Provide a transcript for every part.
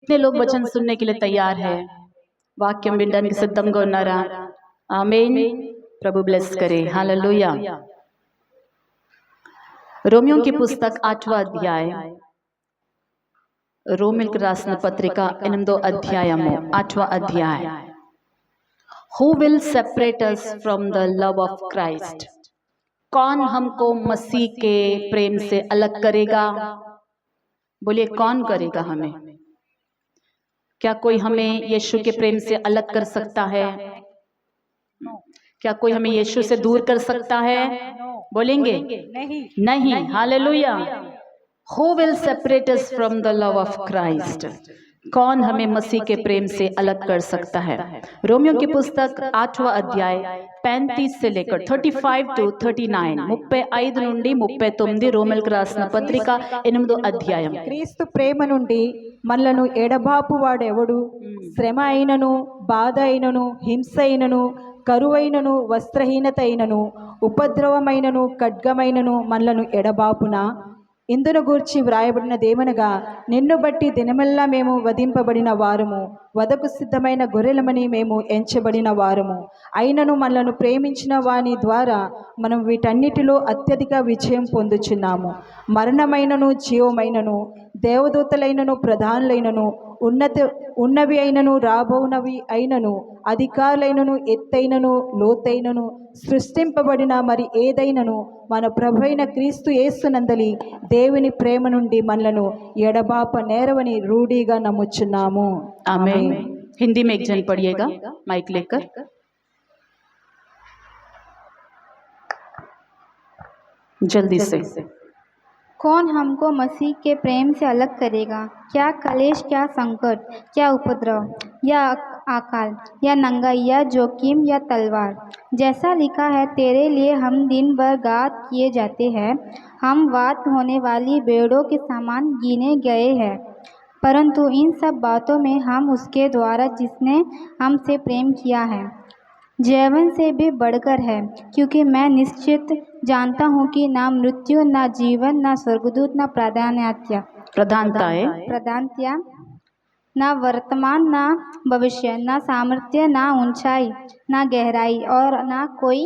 कितने लोग वचन सुनने के लिए तैयार है? वाक्यम विनడానికి సిద్ధంగా ఉన్నారా? आमीन। प्रभु ब्लेस करे। हालेलुया। रोमियो की पुस्तक 8वां अध्याय, రోమిల్కి రాసిన పత్రిక 8వ అధ్యాయము 8వ అధ్యాయ। Who will separate us from the love of Christ? कौन हमको मसीह के प्रेम से अलग करेगा? बोलिए कौन करेगा हमें? क्या कोई हमें यीशु के प्रेम से अलग कर सकता है? क्या कोई हमें यीशु से दूर कर सकता है? बोलेंगे नहीं। Hallelujah. Who will separate us from the love of Christ? कौन हमें मसीह के प्रेम से अलग कर सकता है? रोमियो की पुस्तक 8वां अध्याय 35 से लेकर 35 to 39, 35 నుండి 39 రోమిల్కి రాసిన పత్రిక 8వ అధ్యాయం। క్రీస్తు ప్రేమ నుండి మనలను ఎడబాపు వాడెవడు? శ్రమ అయినను, బాధ అయినను, హింస అయినను, కరువైనను, వస్త్రహీనత అయినను, ఉపద్రవమైనను, ఖడ్గమైనను మనలను ఎడబాపునా? ఇందును గూర్చి వ్రాయబడినదేమనగా, నిన్ను బట్టి దినమెల్లా మేము వధింపబడిన వారము, వధకు సిద్ధమైన గొర్రెలమని మేము ఎంచబడిన వారము. అయినను మనలను ప్రేమించిన వాని ద్వారా మనం వీటన్నిటిలో అత్యధిక విజయం పొందుచున్నాము. మరణమైనను, జీవమైనను, దేవదూతలైనను, ప్రధానులైనను, ఉన్నవి అయినను, రాబోనవి అయినను, అధికారులైనను, ఎత్తైనను, లోతైనను, సృష్టింపబడిన మరి ఏదైనను మన ప్రభువైన క్రీస్తు యేసునందలి దేవుని ప్రేమ నుండి మనలను ఎడబాప నేరవని రూఢిగా నమ్ముచున్నాము। आमीन। हिंदी में एक जन पढ़िएगा माइक लेकर। जल्दी से। कौन हमको मसीह के प्रेम से अलग करेगा? क्या कलेश, क्या संकट, क्या उपद्रव, या अकाल, या नंगाई, या जोखिम, या तलवार? जैसा लिखा है, तेरे लिए हम दिन भर घात किए जाते हैं, हम वात होने वाली भेड़ों के समान गिने गए हैं। परंतु इन सब बातों में हम उसके द्वारा जिसने हमसे प्रेम किया है जीवन से भी बढ़कर है, क्योंकि मैं निश्चित जानता हूँ कि ना मृत्यु, ना जीवन, ना स्वर्गदूत, ना प्रधानता, ना वर्तमान, ना भविष्य, ना सामर्थ्य, ना ऊंचाई, ना गहराई और ना कोई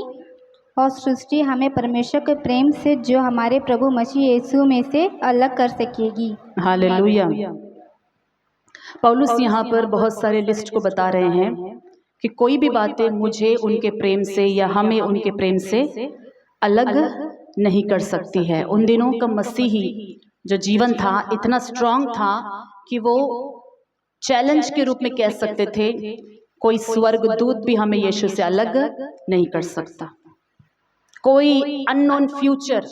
और सृष्टि हमें परमेश्वर के प्रेम से जो हमारे प्रभु मसीह यीशु में से अलग कर सकेगी। हालेलुया। पौलुस यहाँ पर बहुत सारे लिस्ट को बता रहे हैं कि कोई भी बातें मुझे उनके प्रेम से या हमें उनके प्रेम से अलग नहीं कर सकती है। उन दिनों का मसीही जो जीवन था इतना स्ट्रांग था कि वो चैलेंज के रूप में कह सकते थे, कोई स्वर्गदूत भी हमें यीशु से अलग नहीं कर सकता। कोई अननोन फ्यूचर,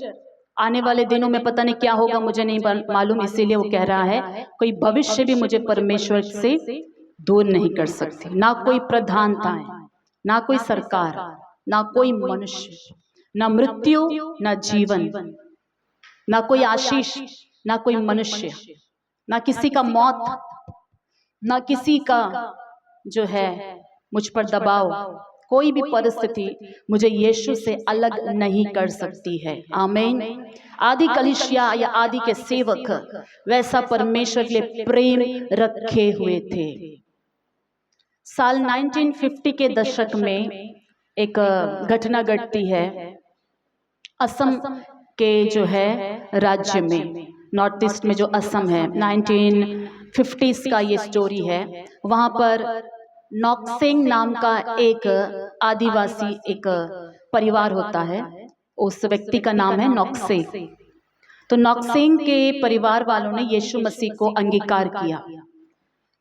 आने वाले दिनों में पता नहीं क्या होगा मुझे नहीं मालूम, इसीलिए वो कह रहा है कोई भविष्य भी मुझे परमेश्वर से दूर नहीं कर सकती। ना कोई प्रधानताएं, ना कोई सरकार, ना कोई मनुष्य, ना मृत्यु, ना जीवन, ना कोई आशीष, ना कोई मनुष्य, ना किसी का मौत, ना किसी का जो है मुझ पर दबाव, कोई भी परिस्थिति मुझे यीशु से अलग नहीं कर सकती है। आमीन। आदि कलीसिया या आदि के सेवक वैसा परमेश्वर के लिए प्रेम रखे हुए थे। साल 1950 के दशक में एक घटना घटती है असम के जो है राज्य में, नॉर्थ ईस्ट में जो असम है, 1950s का ये स्टोरी है। वहाँ पर नॉक्सेंग नाम का एक आदिवासी एक परिवार होता है, उस व्यक्ति का नाम है नॉक्सेंग। तो नॉक्सेंग के परिवार वालों ने यीशु मसीह को अंगीकार किया।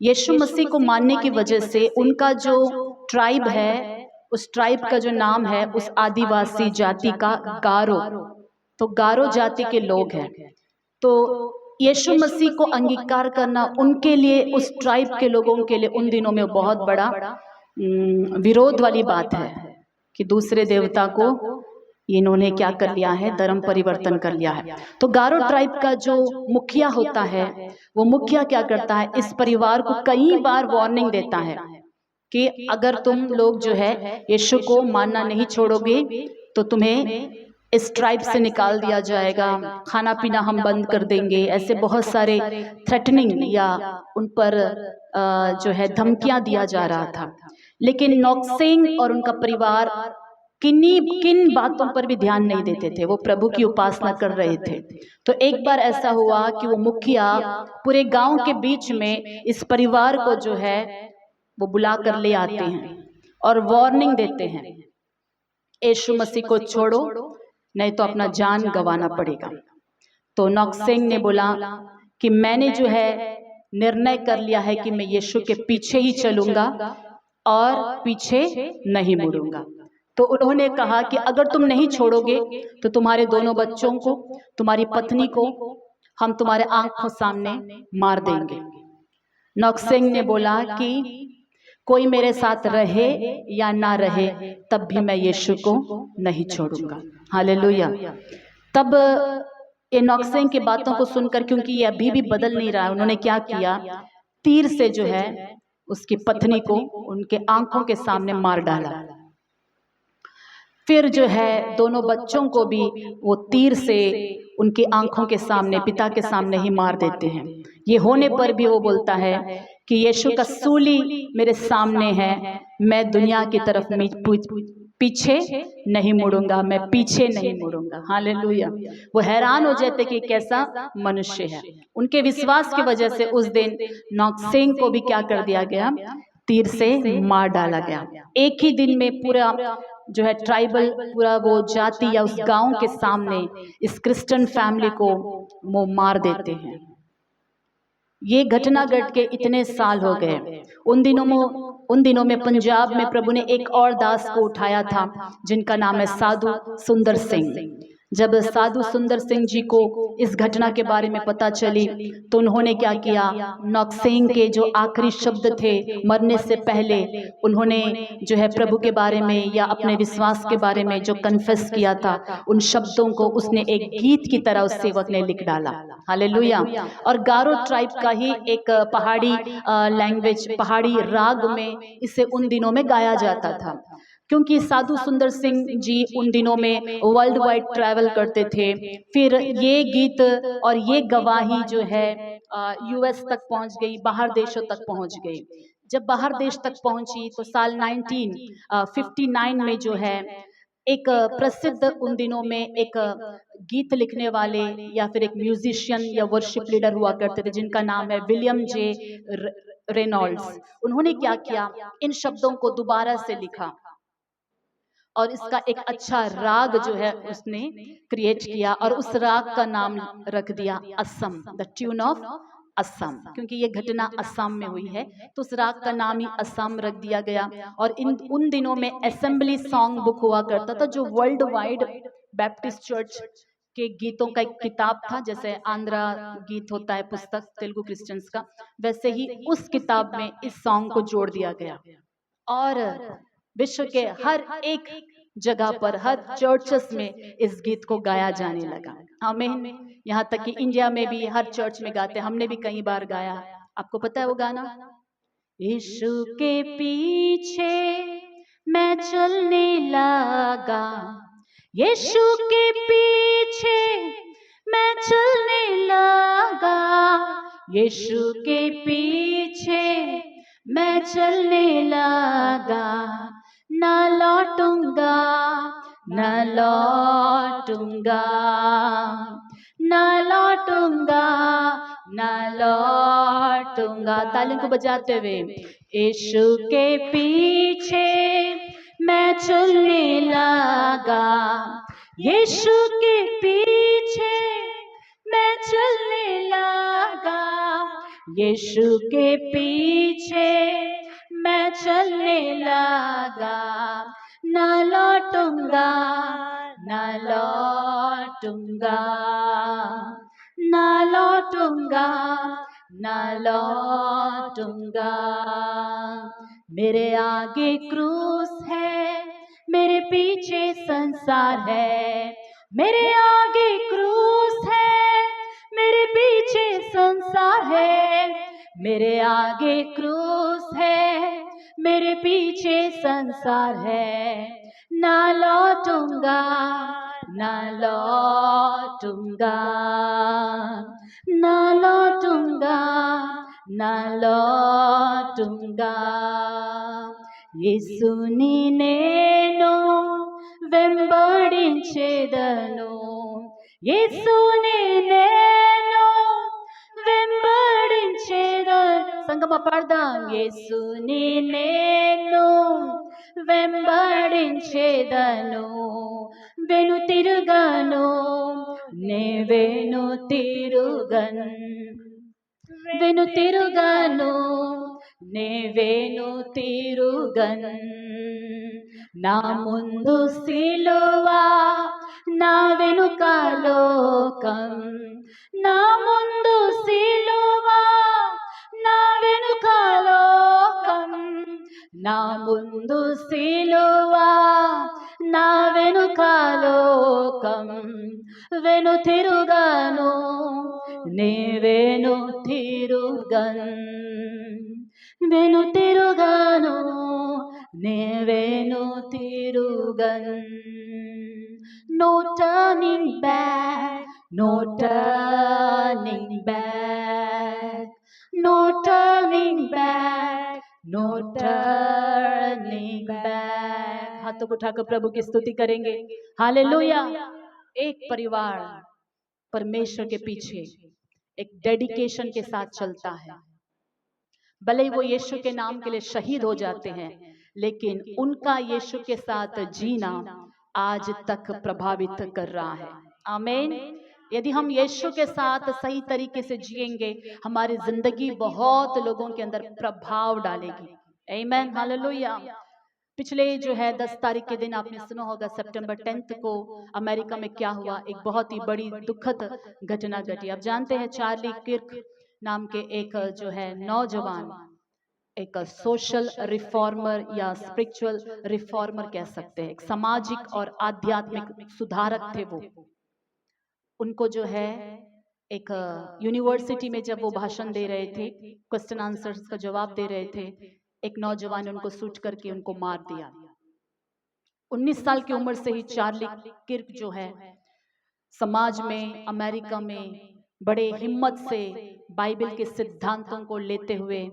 यीशु मसीह को मानने की वजह से उनका जो ट्राइब है, उस ट्राइब का जो नाम है उस आदिवासी जाति का गारो, तो गारो जाति के लोग हैं। तो यीशु मसीह को अंगीकार करना उनके लिए, उस ट्राइब के लोगों के लिए उन दिनों में बहुत बड़ा विरोध वाली बात है कि दूसरे देवता को इन्होंने क्या कर लिया है, धर्म परिवर्तन कर लिया है। तो गारो ट्राइब का जो मुखिया होता है, वो मुखिया क्या करता है, इस परिवार को कई बार वार्निंग देता है कि अगर तुम लोग जो है यीशु को मानना नहीं छोड़ोगे तो तुम्हें इस ट्राइब से निकाल दिया जाएगा, खाना पीना हम बंद कर देंगे, ऐसे बहुत सारे थ्रेटनिंग या उन पर जो है धमकियां दिया जा रहा था। लेकिन नॉक्सेंग और उनका परिवार किन बातों पर भी ध्यान नहीं देते थे, वो प्रभु की उपासना कर रहे थे। तो एक बार ऐसा हुआ कि वो मुखिया पूरे गांव के बीच में इस परिवार को जो है वो बुला कर ले आते हैं और वार्निंग देते हैं, यीशु मसीह को छोड़ो नहीं तो अपना जान गंवाना पड़ेगा। तो नॉक्सेंग ने बोला कि मैंने जो है निर्णय कर लिया है कि मैं यीशु के पीछे ही चलूंगा और पीछे नहीं मुड़ूंगा। तो उन्होंने कहा कि अगर तुम नहीं छोड़ोगे तो तुम्हारे दोनों बच्चों को, तुम्हारी पत्नी को हम तुम्हारे आंखों सामने मार देंगे। नॉक्सेंग ने बोला कि कोई मेरे साथ रहे या ना रहे तब भी मैं यीशु को नहीं छोड़ूंगा। हालेलुया। तब ये नॉक्सेंग की बातों को सुनकर, क्योंकि ये अभी भी बदल नहीं रहा, उन्होंने क्या किया, तीर से जो है उसकी पत्नी को उनके आंखों के सामने मार डाला। फिर जो है दोनों बच्चों को भी वो तीर से उनकी आंखों के सामने, पिता के सामने ही मार देते हैं। ये होने पर भी वो बोलता है कि यीशु का सूली मेरे सामने है, मैं दुनिया की तरफ पीछे नहीं मुड़ूंगा, मैं पीछे नहीं मुड़ूंगा। हालेलुया। वो हैरान हो जाते कि कैसा मनुष्य है। उनके विश्वास की वजह से उस दिन नॉक्सेंग को भी क्या कर दिया गया, तीर से मार डाला गया। एक ही दिन में पूरा जो है ट्राइबल, पूरा वो जाति या उस गांव के सामने इस क्रिश्चियन फैमिली को वो मार देते हैं। ये घटना घट के इतने साल हो गए। उन दिनों में पंजाब में प्रभु ने एक और दास को उठाया था जिनका नाम है साधु सुंदर सिंह। जब साधु सुंदर सिंह जी को इस घटना के बारे में पता चली तो उन्होंने क्या किया, नॉक्सेंग के जो आखिरी शब्द थे मरने से पहले, उन्होंने जो है प्रभु के बारे में या अपने विश्वास के बारे में जो कन्फेस किया था, उन शब्दों को उसने एक गीत की तरह उस सेवक ने लिख डाला। हालेलुया। और गारो ट्राइब का ही एक पहाड़ी लैंग्वेज, पहाड़ी राग में इसे उन दिनों में गाया जाता था। क्योंकि साधु सुंदर सिंह जी उन दिनों में वर्ल्ड वाइड ट्रैवल करते थे। फिर ये गीत और ये गवाही जो है यूएस तक पहुंच गई, बाहर देशों तक पहुंच गई। जब बाहर देश तक पहुंची तो साल 1959 में जो है एक प्रसिद्ध, उन दिनों में एक गीत लिखने वाले या फिर एक म्यूजिशियन या वर्शिप लीडर हुआ करते थे जिनका नाम है विलियम जे रेनॉल्ड्स। उन्होंने क्या किया, इन शब्दों को दोबारा से लिखा और इसका एक अच्छा राग जो है उसने क्रिएट किया और उस राग का नाम रख दिया Assam, the tune of Assam. क्योंकि ये घटना असम में हुई है तो उस राग का नाम ही असम रख दिया गया। और उन दिनों में असेंबली सॉन्ग बुक हुआ करता था जो वर्ल्ड वाइड बैप्टिस्ट चर्च के गीतों का एक किताब था। जैसे आंध्रा गीत होता है पुस्तक तेलुगु क्रिश्चियंस का, वैसे ही उस किताब में इस सॉन्ग को जोड़ दिया गया और विश्व के हर एक जगह पर, हर चर्चेस में इस गीत को गाया जाने लगा। आमीन। यहाँ तक कि इंडिया में भी हर चर्च में गाते, हमने भी कई बार गाया। आपको पता है वो गाना, यीशु के पीछे मैं चलने लगा, यीशु के पीछे मैं चलने लगा, यीशु के पीछे मैं चलने लगा, न लौटूंगा न लौटूंगा न लौटूंगा न लौटूंगा। तालियों को बजाते हुए, यीशु के पीछे मैं चलने लगा, यीशु के पीछे मैं चलने लगा, यीशु के पीछे मैं चलने लगा, न लौटूंगा न लौटूंगा न लौटूंगा न लौटूंगा। मेरे आगे क्रूस है, मेरे पीछे संसार है, मेरे आगे क्रूस है, मेरे पीछे संसार है, मेरे आगे क्रूस है, मेरे पीछे संसार है, ना लौटूंगा ना लौटूंगा, ना लौटूंगा, ना लौटूंगा। యేసుని నేను వెంబడించేదను, యేసుని నేను వెంబడించేదను. సంగమ పాడదాం. యేసుని నేను వెంబడించేదను, వెనుతిరుగను, నే వెనుతిరుగను, వెనుతిరుగను, నే వెనుతిరుగను. నా ముందు సిలువ, నా వెనుక లోకం, నా ముందు సిలువ, నా వెనుక లోకం, నా ముందు సిలువ, నా వెనుక లోకం, వెనుతిరుగను, నే వెనుతిరుగను, వెనుతిరుగను, నే వెనుతిరుగను. No turning back, no turning back, no turning back, no turning back. हाथों को उठाकर प्रभु की स्तुति करेंगे। हालेलुया। एक परिवार परमेश्वर के पीछे एक डेडिकेशन के साथ चलता है। भले ही वो यीशु के नाम के लिए शहीद हो जाते हैं, लेकिन उनका यीशु के साथ जीना आज तक प्रभावित कर रहा है। आमीन। यदि हम यीशु के साथ सही तरीके से जिएंगे, हमारी जिंदगी बहुत लोगों के अंदर प्रभाव डालेगी। आमीन, हालेलुया। पिछले जो है 10 तारीख के दिन आपने सुना होगा, सितंबर 10 को अमेरिका में क्या हुआ, एक बहुत ही बड़ी दुखद घटना घटी। आप जानते हैं चार्ली किर्क नाम के एक जो है नौजवान, एक सोशल रिफॉर्मर या स्पिरिचुअल रिफॉर्मर कह सकते हैं, एक सामाजिक और आध्यात्मिक सुधारक थे वो। उनको जो है एक यूनिवर्सिटी में जब वो भाषण दे रहे थे, क्वेश्चन आंसर्स का जवाब दे रहे थे, एक नौजवान ने उनको शूट करके उनको मार दिया। 19 साल की उम्र से ही चार्ली किर्क जो है समाज में, अमेरिका में बड़े हिम्मत से बाइबल के सिद्धांतों को लेते हुए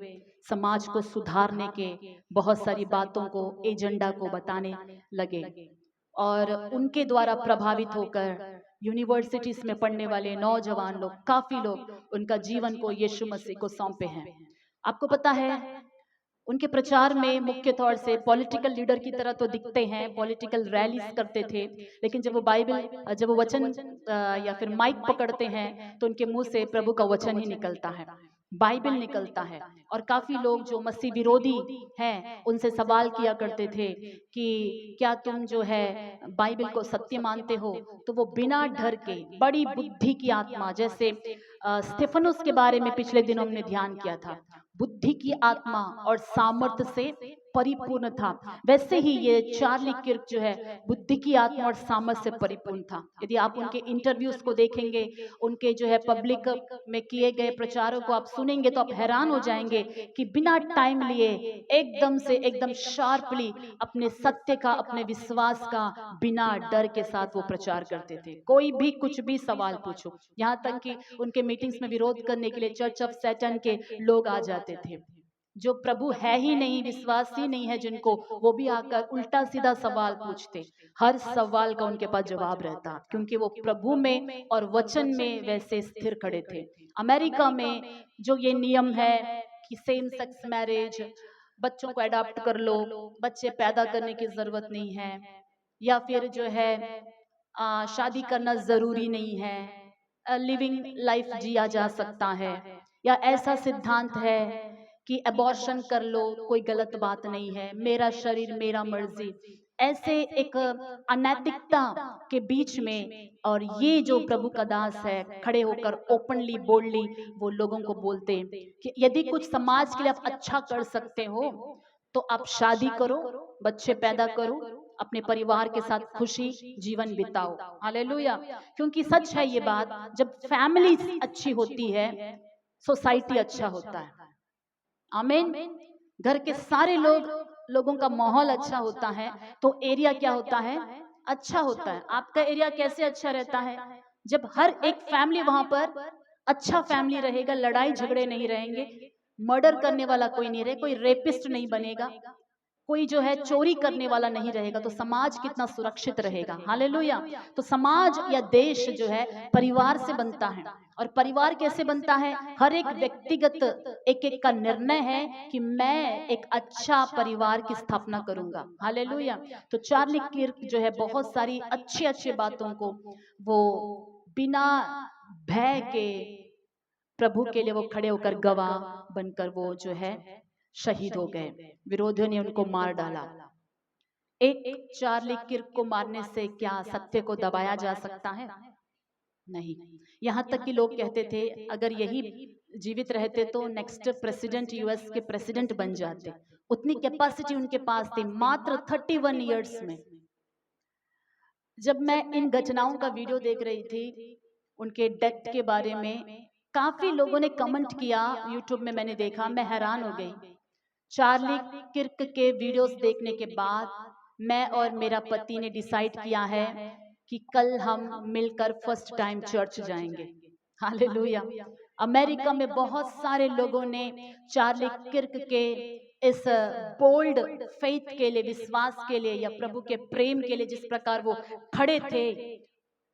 समाज को सुधारने के बहुत सारी बातों को, एजेंडा को बताने लगे। और उनके द्वारा प्रभावित होकर यूनिवर्सिटीज में पढ़ने वाले नौजवान लोग, काफी लोग उनका जीवन को यीशु मसीह को सौंपे हैं। आपको पता है उनके प्रचार में मुख्य तौर से पॉलिटिकल लीडर की तरह तो दिखते हैं, पॉलिटिकल रैलीज करते थे, लेकिन जब वो जब वो वचन या फिर माइक पकड़ते हैं तो उनके मुंह से प्रभु का वचन ही निकलता है, बाइबल निकलता है। और काफी लोग जो मसीह विरोधी हैं उनसे सवाल किया करते थे कि क्या तुम जो है बाइबल को सत्य मानते हो? तो वो बिना डर के, बड़ी बुद्धि की आत्मा, जैसे स्टेफनुस के बारे में पिछले दिनों हमने ध्यान किया था, बुद्धि की आत्मा और सामर्थ्य से परिपूर्ण था, वैसे ही ये चार्ली किर्क जो है बुद्धि की आत्मा और सामर्थ्य से परिपूर्ण था। यदि आप उनके इंटरव्यूज को देखेंगे, उनके जो है पब्लिक में किए गए प्रचारों को आप सुनेंगे तो आप हैरान हो जाएंगे कि बिना टाइम लिए एकदम से एकदम शार्पली अपने सत्य का, अपने विश्वास का बिना डर के साथ वो प्रचार करते थे। कोई भी कुछ भी सवाल पूछो, यहाँ तक कि उनके मीटिंग्स में विरोध करने के लिए चर्च ऑफ सैटन के लोग आ जाते थे, जो प्रभु है ही नहीं, विश्वास ही नहीं है जिनको, वो भी आकर उल्टा सीधा सवाल पूछते। हर सवाल का उनके पास जवाब रहता, क्योंकि वो प्रभु में और वचन में वैसे स्थिर खड़े थे। अमेरिका में जो ये नियम है कि सेम सेक्स मैरिज, बच्चों को अडॉप्ट कर लो, बच्चे पैदा करने की जरूरत नहीं है, या फिर जो है शादी करना जरूरी नहीं है, लिविंग लाइफ जिया जा सकता है, या ऐसा सिद्धांत है कि अबॉर्शन कर लो, कोई गलत बात नहीं है, मेरा शरीर मेरा मर्जी, ऐसे एक अनैतिकता के बीच में और ये जो प्रभु का दास है खड़े होकर ओपनली, बोल्डली वो लोगों को बोलते हैं कि यदि कुछ समाज के लिए आप अच्छा कर सकते हो तो आप शादी करो, बच्चे पैदा करो, अपने परिवार के साथ खुशी जीवन बिताओ। हालेलुया। क्योंकि सच है ये बात, जब फैमिली अच्छी होती है सोसाइटी अच्छा होता है। आमीन। घर के सारे लोगों का माहौल अच्छा होता है तो एरिया क्या होता है, अच्छा होता है। आपका एरिया कैसे अच्छा रहता है? जब हर एक फैमिली वहां पर अच्छा फैमिली रहेगा, लड़ाई झगड़े नहीं रहेंगे, मर्डर करने वाला कोई नहीं रहे, कोई रेपिस्ट नहीं बनेगा, कोई जो है चोरी करने वाला नहीं रहेगा, तो समाज कितना सुरक्षित रहेगा। हालेलुया। तो समाज या देश जो है परिवार से बनता है। और परिवार कैसे बनता है? हर एक व्यक्तिगत एक एक का निर्णय है कि मैं एक अच्छा परिवार की स्थापना करूंगा। हालेलुया। तो चार्ली किर्क जो है बहुत सारी अच्छी अच्छी बातों को वो बिना भय के प्रभु के लिए वो खड़े होकर गवाह बनकर वो जो है शहीद हो गए। विरोधियों ने उनको मार डाला। एक चार्ली किर्क को मारने से क्या सत्य को दबाया जा सकता है? नहीं। यहाँ तक कि लोग कहते थे अगर यही जीवित रहते तो नेक्स्ट प्रेसिडेंट, यूएस के प्रेसिडेंट बन जाते। उतनी कैपेसिटी उनके पास थी मात्र 31 ईयर्स में। जब मैं इन घटनाओं का वीडियो देख रही थी, उनके डेथ के बारे में काफी लोगों ने कमेंट किया, यूट्यूब में मैंने देखा, मैं हैरान हो गई। चार्ली किर्क के वीडियोस देखने के बाद मैं और मेरा पति ने डिसाइड किया है कि कल हम मिलकर फर्स्ट टाइम चर्च जाएंगे। हालेलुया। अमेरिका में बहुत सारे लोगों ने चार्ली किर्क के इस बोल्ड फेथ के लिए, विश्वास के लिए या प्रभु के प्रेम के लिए, जिस प्रकार वो खड़े थे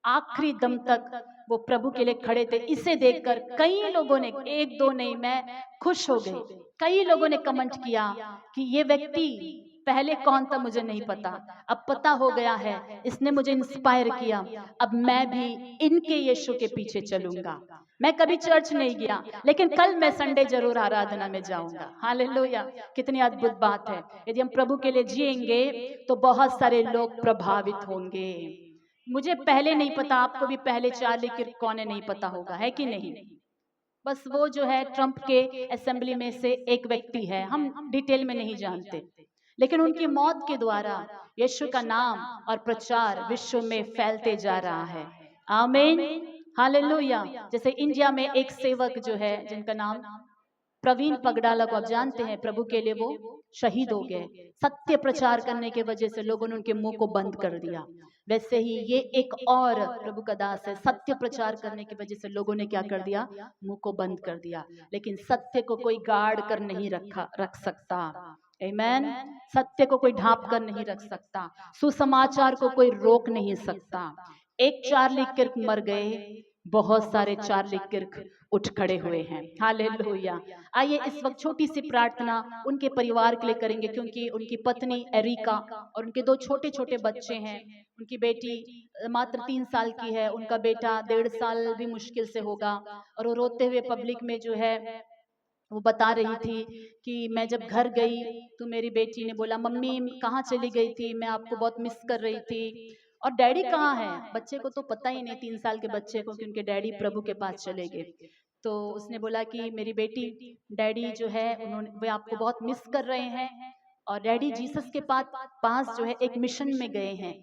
आखिरी दम तक, वो प्रभु के लिए खड़े थे, इसे देखकर कई लोगों ने, एक दो नहीं, मैं खुश हो गई। कई लोगों ने कमेंट किया कि ये व्यक्ति पहले कौन था मुझे नहीं पता, अब पता हो गया है, इसने मुझे इंस्पायर किया, अब मैं भी इनके यीशु के पीछे चलूंगा। मैं कभी चर्च नहीं गया, लेकिन कल मैं संडे जरूर आराधना में जाऊंगा। हालेलुया। कितनी अद्भुत बात है। यदि हम प्रभु के लिए जिएंगे तो बहुत सारे लोग प्रभावित होंगे। मुझे पहले नहीं पता, आपको भी पहले चार्ली किर्क कौन है नहीं पता होगा, है कि नहीं? बस वो जो है ट्रंप के असेंबली में से एक व्यक्ति है, हम डिटेल में नहीं जानते, लेकिन उनकी मौत के द्वारा यीशु का नाम और प्रचार विश्व में फैलते जा रहा है। आमीन। हालेलुया। जैसे इंडिया में एक सेवक जो है जिनका नाम प्रवीण पगडाला को आप जानते हैं, प्रभु के लिए वो शहीद हो गए। सत्य प्रचार करने के वजह से लोगों ने उनके मुंह को बंद कर दिया। वैसे ही ये एक और प्रभु का दास है, सत्य प्रचार करने की वजह से लोगों ने क्या कर दिया? मुंह को बंद कर दिया। लेकिन सत्य को कोई गाड़ कर नहीं रख सकता। आमीन। सत्य को कोई ढांप कर नहीं रख सकता। सुसमाचार को कोई रोक नहीं सकता। एक चार्ली किर्क मर गए, बहुत सारे चार्ली किर्क उठ खड़े हुए हैं। हालेलुया। आइए इस वक्त छोटी सी प्रार्थना उनके परिवार के लिए करेंगे, क्योंकि उनकी पत्नी एरिका और उनके दो छोटे छोटे बच्चे हैं। उनकी बेटी मात्र 3 साल की है, उनका बेटा 1.5 साल भी मुश्किल से होगा। और वो रोते हुए पब्लिक में जो है वो बता रही थी कि मैं जब घर गई तो मेरी बेटी ने बोला, मम्मी कहाँ चली गई थी, मैं आपको बहुत मिस कर रही थी। और डैडी कहाँ है? बच्चे को तो पता ही नहीं, 3 साल के बच्चे को, कि उनके डैडी प्रभु के पास चले गए। तो उसने बोला कि मेरी बेटी, डैडी जो है उन्होंने, वे आपको बहुत मिस कर रहे हैं, और डैडी जीसस के पास जो है एक मिशन में गए हैं,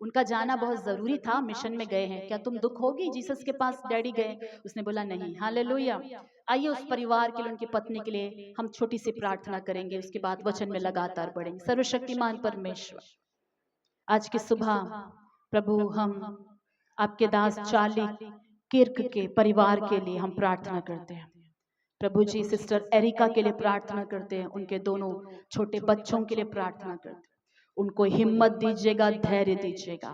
उनका जाना बहुत जरूरी था, मिशन में गए हैं, क्या तुम दुख होगी जीसस के पास डैडी गए? उसने बोला नहीं। हालेलुया। आइए उस परिवार के लिए, उनकी पत्नी के लिए हम छोटी सी प्रार्थना करेंगे, उसके बाद वचन में लगातार बढ़ेंगे। सर्वशक्तिमान परमेश्वर, आज की सुबह प्रभु हम आपके दास चार्ली किर्क के परिवार के लिए हम प्रार्थना करते हैं। प्रभु जी, सिस्टर एरिका के लिए प्रार्थना करते हैं, उनके दोनों छोटे बच्चों के लिए प्रार्थना करते हैं। उनको हिम्मत दीजिएगा, धैर्य दीजिएगा।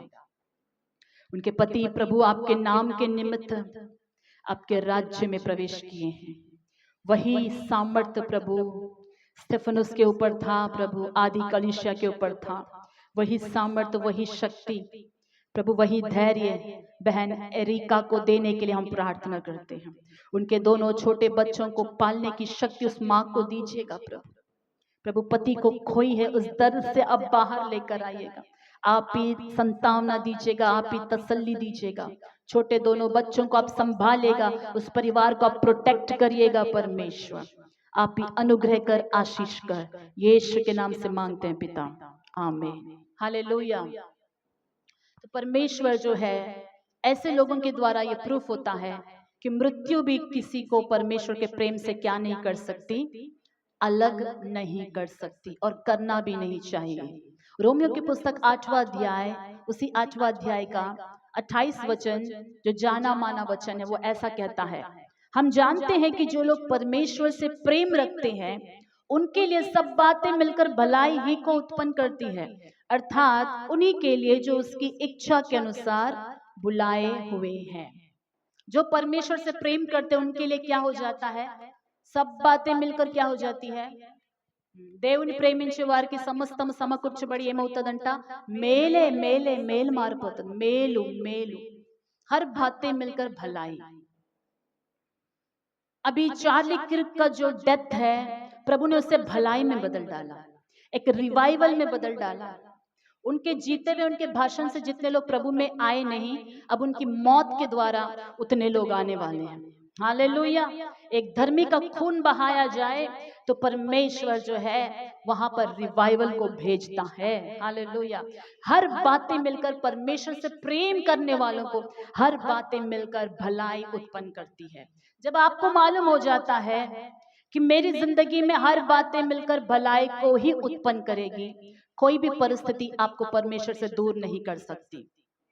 उनके पति प्रभु आपके नाम के निमित्त आपके राज्य में प्रवेश किए हैं। वही सामर्थ्य प्रभु स्टेफनुस के ऊपर था, प्रभु आदि कलीसिया के ऊपर था, वही सामर्थ्य, वही शक्ति प्रभु, वही धैर्य बहन एरिका को देने के लिए हम प्रार्थना करते हैं। उनके दोनों छोटे बच्चों को पालने की शक्ति उस माँ को दीजिएगा प्रभु। प्रभु पति को खोई है, उस दर्द से अब बाहर लेकर आइएगा। आप ही संतावना दीजिएगा, आप ही तसल्ली दीजिएगा। छोटे दोनों बच्चों को आप संभालेगा, उस परिवार को आप प्रोटेक्ट करिएगा परमेश्वर। आप ही अनुग्रह कर, आशीष कर, यीशु के नाम से मांगते हैं पिता, आमीन। हालेलुया। तो परमेश्वर जो है, ऐसे लोगों के द्वारा ये प्रूफ होता है कि मृत्यु भी किसी को परमेश्वर के प्रेम से क्या नहीं कर सकती, अलग नहीं कर सकती, और करना भी नहीं चाहिए। रोमियो की पुस्तक 8वां अध्याय, उसी 8वां अध्याय का 28 वचन, जो जाना माना वचन है, वो ऐसा कहता है, हम जानते हैं कि जो लोग परमेश्वर से प्रेम रखते हैं उनके लिए सब बातें मिलकर भलाई ही को उत्पन्न करती है, अर्थात उन्हीं के लिए जो उसकी इच्छा के अनुसार बुलाए हुए हैं। जो परमेश्वर से प्रेम करते हैं उनके लिए क्या हो जाता है? सब बातें मिलकर क्या हो जाती है? దేవుని ప్రేమించే వారికి సమస్తము సమకూర్చబడి ఏమవుతుందంట? మేలే మేలే మేలు మారిపోతుంది, మేలు మేలు, हर बातें मिलकर भलाई। अभी चार्ली किर्क का जो डेथ है, प्रभु ने उसे भलाई में बदल डाला, एक रिवाइवल में बदल डाला। उनके जीते हुए उनके भाषण से जितने लोग प्रभु में आए नहीं, अब उनकी मौत के द्वारा उतने लोग आने वाले हैं। हालेलुया। एक धर्मी का खून बहाया जाए तो परमेश्वर जो है वहां पर रिवाइवल को भेजता है। हालेलुया। हर बातें मिलकर परमेश्वर से प्रेम करने वालों को हर बातें मिलकर भलाई उत्पन्न करती है। जब आपको मालूम हो जाता है कि मेरी जिंदगी में हर बातें मिलकर भलाई को ही उत्पन्न करेगी, कोई भी परिस्थिति आपको परमेश्वर से दूर नहीं कर सकती,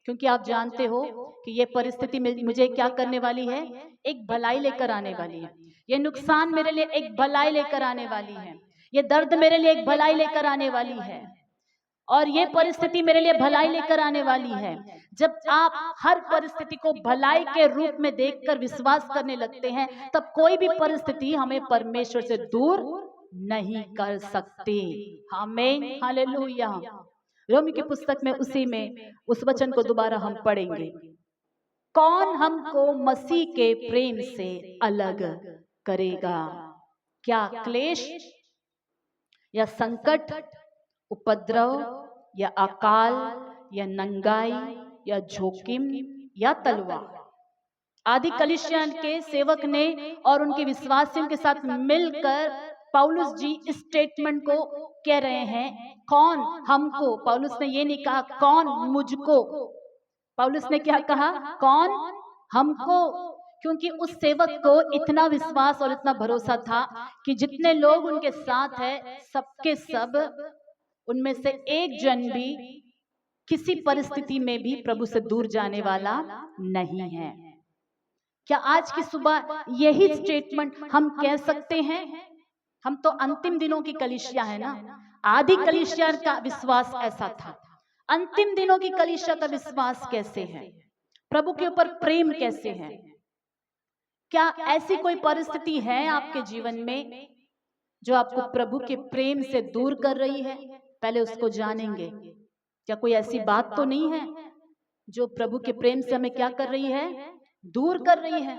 क्योंकि आप जानते हो कि ये परिस्थिति मुझे क्या करने वाली है? एक भलाई लेकर आने वाली है। ये नुकसान मेरे लिए एक भलाई लेकर आने वाली है। ये दर्द मेरे लिए एक भलाई लेकर आने वाली है, और ये परिस्थिति मेरे लिए भलाई लेकर आने वाली है। जब आप हर परिस्थिति को भलाई के रूप में देखकर विश्वास करने लगते हैं, तब कोई भी परिस्थिति हमें परमेश्वर से दूर नहीं कर सकती। आमीन, हालेलुया। रोमी की पुस्तक में उसी में उस वचन को दोबारा हम पढ़ेंगे, कौन हमको मसीह के प्रेम से अलग करेगा? क्या क्लेश या संकट, उपद्रव या अकाल या नंगाई या जोखिम या तलवार? आदि कलीसिया के सेवक ने और उनके विश्वासियों के साथ मिलकर पौलुस जी इस स्टेटमेंट को कह रहे हैं, कौन हमको। पौलुस ने ये नहीं कहा कौन मुझको, पौलुस ने क्या कहा? कौन हमको। क्योंकि उस सेवक को इतना विश्वास और इतना भरोसा था कि जितने लोग उनके साथ है, सबके सब उनमें से एक जन भी किसी परिस्थिति में भी प्रभु से दूर जाने वाला नहीं है। क्या आज की सुबह यही स्टेटमेंट हम कह सकते हैं? हम तो अंतिम दिनों की कलीसिया है ना। आदि कलीसिया का विश्वास ऐसा था, अंतिम दिनों की कलीसिया का विश्वास कैसे है? प्रभु के ऊपर प्रेम कैसे है? क्या ऐसी कोई परिस्थिति है आपके जीवन में जो आपको प्रभु के प्रेम से दूर कर रही है? पहले उसको जानेंगे। क्या कोई ऐसी बात तो नहीं है जो प्रभु के प्रेम से हमें क्या कर रही है? दूर कर रही है।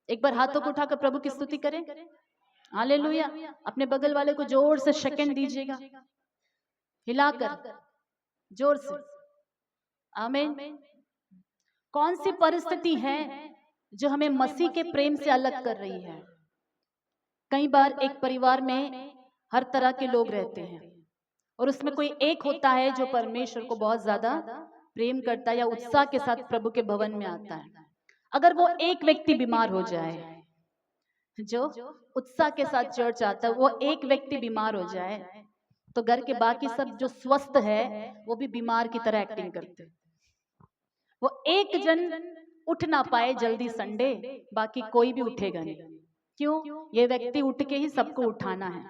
एक बार हाथों को उठाकर प्रभु की स्तुति करें। हालेलुया। अपने बगल वाले को जोर से सेकंड दीजिएगा, हिलाकर जोर से। आमीन। कौन सी परिस्थिति है जो हमें मसीह के प्रेम से अलग कर रही है? कई बार एक परिवार में हर तरह के लोग रहते हैं, और उसमें कोई एक होता है जो परमेश्वर को बहुत ज्यादा प्रेम करता है या उत्साह के साथ प्रभु के भवन में आता है। अगर वो एक व्यक्ति बीमार हो जाए, जो उत्साह के साथ चर्च आता है, वो एक व्यक्ति बीमार हो जाए, तो घर के बाकी सब जो स्वस्थ है वो भी बीमार की तरह एक्टिंग करते। वो एक जन उठ ना पाए जल्दी संडे, बाकी कोई भी उठेगा नहीं। क्यों? ये व्यक्ति उठ के ही सबको उठाना है,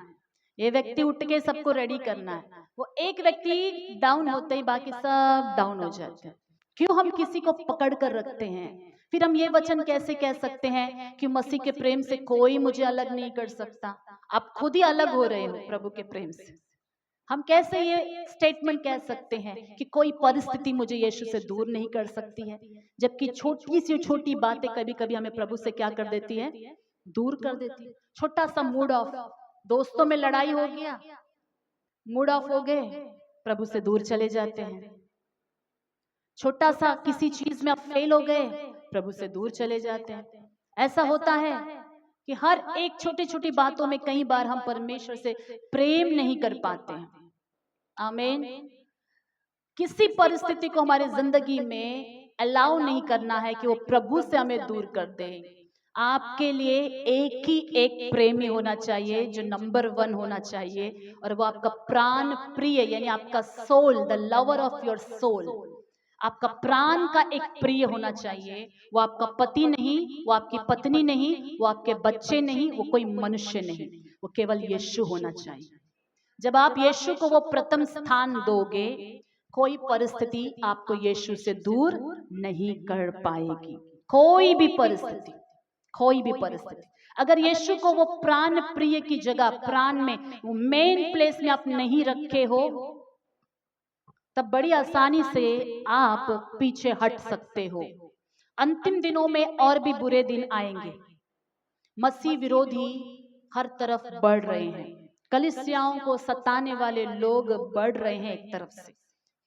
ये व्यक्ति उठ के सबको रेडी करना है। वो एक व्यक्ति डाउन होते ही बाकी सब डाउन हो जाते हैं। क्यों हम किसी को पकड़ कर रखते हैं? फिर हम ये वचन कैसे कह सकते हैं कि मसीह के प्रेम से कोई मुझे अलग नहीं कर सकता? आप खुद ही अलग हो रहे हो प्रभु के प्रेम से। हम कैसे ये स्टेटमेंट कह सकते हैं कि कोई परिस्थिति मुझे यीशु से दूर नहीं कर सकती है, जबकि छोटी सी छोटी बातें कभी कभी हमें प्रभु से क्या कर देती है? दूर कर देती है। छोटा सा मूड ऑफ, दोस्तों में लड़ाई हो गया, मूड ऑफ हो गए, प्रभु से दूर चले जाते हैं। छोटा सा किसी चीज में आप फेल हो गए, प्रभु से दूर चले जाते हैं। ऐसा होता है कि हर एक छोटी छोटी बातों में कई बार हम परमेश्वर से प्रेम नहीं कर पाते हैं। आमीन। किसी परिस्थिति को हमारे जिंदगी में अलाउ नहीं करना है कि वो प्रभु से हमें दूर कर दे। आपके लिए एक ही एक प्रेमी होना चाहिए जो नंबर 1 होना चाहिए, और वो आपका प्राण प्रिय यानी आपका soul, the lover of your soul, आपका प्राण का एक प्रिय होना चाहिए। वो आपका पति नहीं, वो आपकी पत्नी नहीं, वो आपके बच्चे नहीं, वो कोई मनुष्य नहीं, वो केवल यीशु होना चाहिए। जब आप यीशु को वो प्रथम स्थान दोगे, कोई परिस्थिति आपको यीशु से दूर नहीं कर पाएगी। कोई भी परिस्थिति, कोई भी परिस्थिति, अगर यीशु को वो प्राण प्रिय की जगह, प्राण में वो मेन प्लेस में आप नहीं रखे हो, तब बड़ी आसानी से आप पीछे हट सकते हो। अंतिम दिनों में और भी बुरे दिन आएंगे। मसीह विरोधी हर तरफ बढ़ रहे हैं, कलीसियाओं को सताने वाले लोग बढ़ रहे हैं एक तरफ से।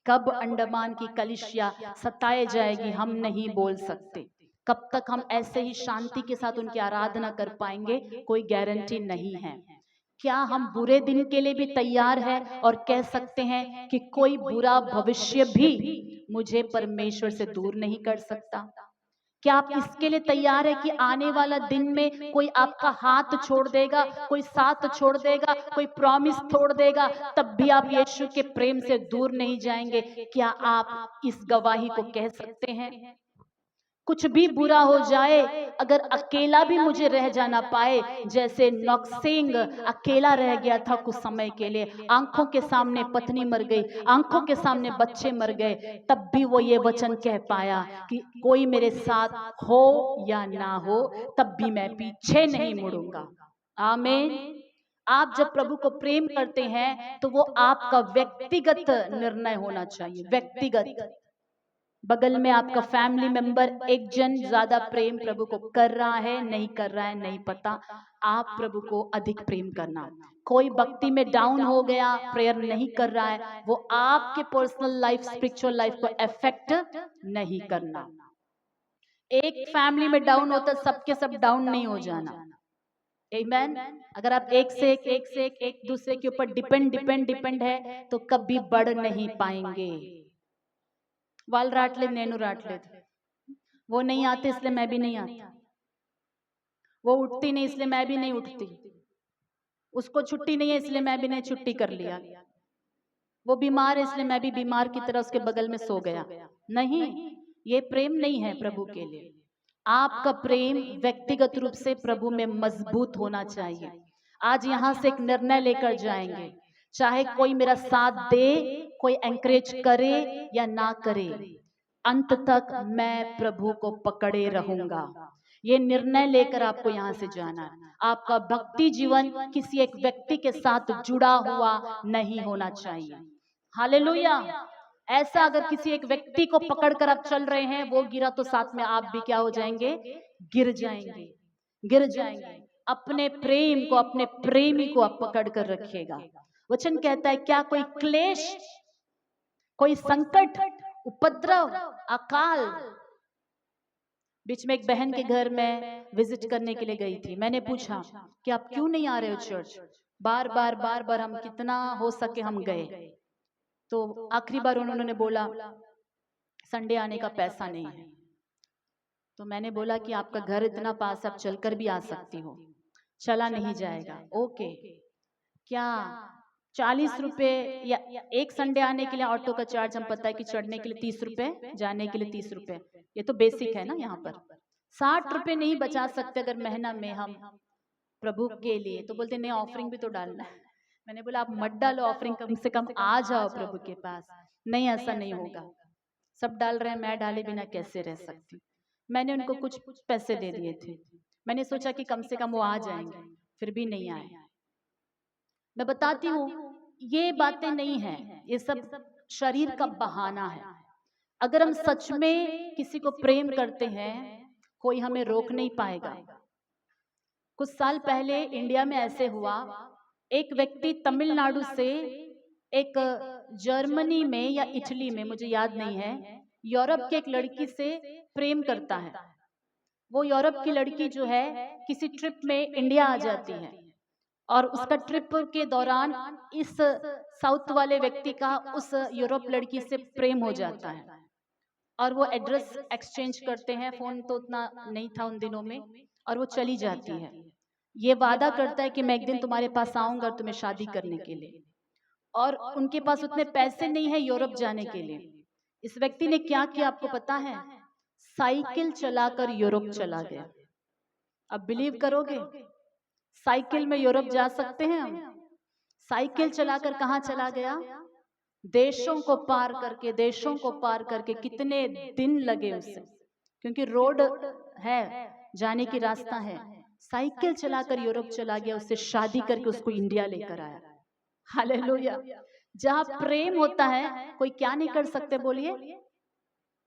कब अंडमान की कलीसिया सताए जाएगी हम नहीं बोल सकते। कब तक हम ऐसे ही शांति के साथ उनकी आराधना कर पाएंगे, कोई गारंटी नहीं है। क्या हम बुरे दिन के लिए भी तैयार हैं और कह सकते हैं कि कोई बुरा भविष्य भी मुझे परमेश्वर से दूर नहीं कर सकता? क्या आप इसके लिए तैयार है कि आने वाला दिन में कोई आपका हाथ छोड़ देगा, कोई साथ छोड़ देगा, कोई प्रॉमिस तोड़ देगा, तब भी आप यीशु के प्रेम से दूर नहीं जाएंगे? क्या आप इस गवाही को कह सकते हैं? कुछ भी बुरा हो जाए, अगर अकेला भी मुझे रह जाना पाए, जैसे नॉक्सेंग अकेला रह गया था कुछ समय के लिए, आंखों के सामने पत्नी मर गई, आंखों के सामने बच्चे मर गए, तब भी वो ये वचन कह पाया कि कोई मेरे साथ हो या ना हो, तब भी मैं पीछे नहीं मुड़ूंगा। आमीन। आप जब प्रभु को प्रेम करते हैं तो वो आपका व्यक्तिगत निर्णय होना चाहिए, व्यक्तिगत। बगल में आपका फैमिली मेंबर एक जन ज्यादा प्रेम प्रभु को कर रहा है, नहीं कर रहा है नहीं पता, आप प्रभु को अधिक प्रेम करना। कोई भक्ति में डाउन हो गया, प्रेयर नहीं कर रहा है, वो आपके पर्सनल लाइफ, स्पिरिचुअल लाइफ को अफेक्ट नहीं करना। एक फैमिली में डाउन होता, सबके सब डाउन नहीं हो जाना। आमीन। अगर आप एक दूसरे के ऊपर डिपेंड है तो कभी बढ़ नहीं पाएंगे। वाल राट ले नेनु राट ले, वो नहीं आते इसलिए मैं भी नहीं आता, वो उठती नहीं इसलिए मैं भी नहीं उठती, उसको छुट्टी नहीं है इसलिए मैं भी नहीं छुट्टी कर लिया, वो बीमार है इसलिए मैं भी बीमार की तरह उसके बगल में सो गया। नहीं, ये प्रेम नहीं है प्रभु के लिए। आपका प्रेम व्यक्तिगत रूप से प्रभु में मजबूत होना चाहिए। आज यहां से एक निर्णय लेकर जाएंगे, चाहे कोई मेरा साथ दे, कोई एंकरेज करे या ना करे, अंत तक मैं प्रभु को पकड़े रहूंगा। ये निर्णय लेकर आपको यहां से जाना है। आपका भक्ति जीवन किसी एक व्यक्ति के साथ जुड़ा हुआ नहीं होना चाहिए। हालेलुया। ऐसा अगर किसी एक व्यक्ति को पकड़कर आप चल रहे हैं, वो गिरा तो साथ में आप भी क्या हो जाएंगे? गिर जाएंगे, गिर जाएंगे। अपने प्रेम को, अपने प्रेमी को आप पकड़ कर रखिएगा। वचन कहता है, क्या कोई क्लेश, कोई संकट, उपद्रव, अकाल। बीच में एक बहन के घर में विजिट करने के लिए गई थी। मैंने पूछा कि आप क्यों नहीं आ रहे हो चर्च? बार बार हम कितना हो सके हम गए, तो आखिरी बार उन्होंने बोला संडे आने का पैसा नहीं है। तो मैंने बोला कि आपका घर इतना पास, आप चलकर भी आ सकती हो। चला नहीं जाएगा। ओके, क्या 40 रुपए या एक संडे आने के लिए ऑटो का चार्ज, हम पता है कि चढ़ने के लिए 30 रुपए, जाने के लिए 30 रुपए, ये तो बेसिक है ना। यहाँ पर 60 रुपए नहीं बचा सकते अगर महीना में हम प्रभु के लिए? तो बोलते नहीं, ऑफरिंग भी तो डालना है। मैंने बोला आप मत डालो ऑफरिंग, कम से कम आ जाओ प्रभु के पास। नहीं, ऐसा नहीं होगा, सब डाल रहे हैं, मैं डाले बिना कैसे रह सकती। मैंने उनको कुछ पैसे दे दिए थे। मैंने सोचा कि कम से कम वो आ जाएंगे, फिर भी नहीं आए। मैं बताती हूँ, ये बातें नहीं है, ये सब शरीर का बहाना है। अगर हम सच में किसी को प्रेम करते हैं, कोई हमें रोक नहीं पाएगा। कुछ साल पहले इंडिया में ऐसे हुआ, एक व्यक्ति तमिलनाडु से एक जर्मनी में या इटली में, मुझे याद नहीं है, यूरोप के एक लड़की से प्रेम करता है। वो यूरोप की लड़की जो है किसी ट्रिप में इंडिया आ जाती है, और उसका ट्रिप के दौरान इस साउथ वाले व्यक्ति का उस यूरोप लड़की से प्रेम हो जाता है, और वो एड्रेस एक्सचेंज करते हैं। फोन तो उतना नहीं था उन दिनों में, और वो चली जाती है। ये वादा करता है कि मैं एक दिन तुम्हारे पास आऊंगा तुम्हें शादी करने के लिए, और उनके पास उतने पैसे नहीं है यूरोप जाने के लिए। इस व्यक्ति ने क्या किया आपको पता है? साइकिल चलाकर यूरोप चला गया। अब बिलीव करोगे, साइकिल में यूरोप जा सकते हैं हम? साइकिल चलाकर कहाँ चला गया? देशों को पार करके, देशों को पार करके कितने दिन लगे उसे, क्योंकि रोड है, जाने की रास्ता है। साइकिल चलाकर यूरोप चला गया, उससे शादी करके उसको इंडिया लेकर आया। हालेलुया। जहां प्रेम होता है कोई क्या नहीं कर सकते बोलिए।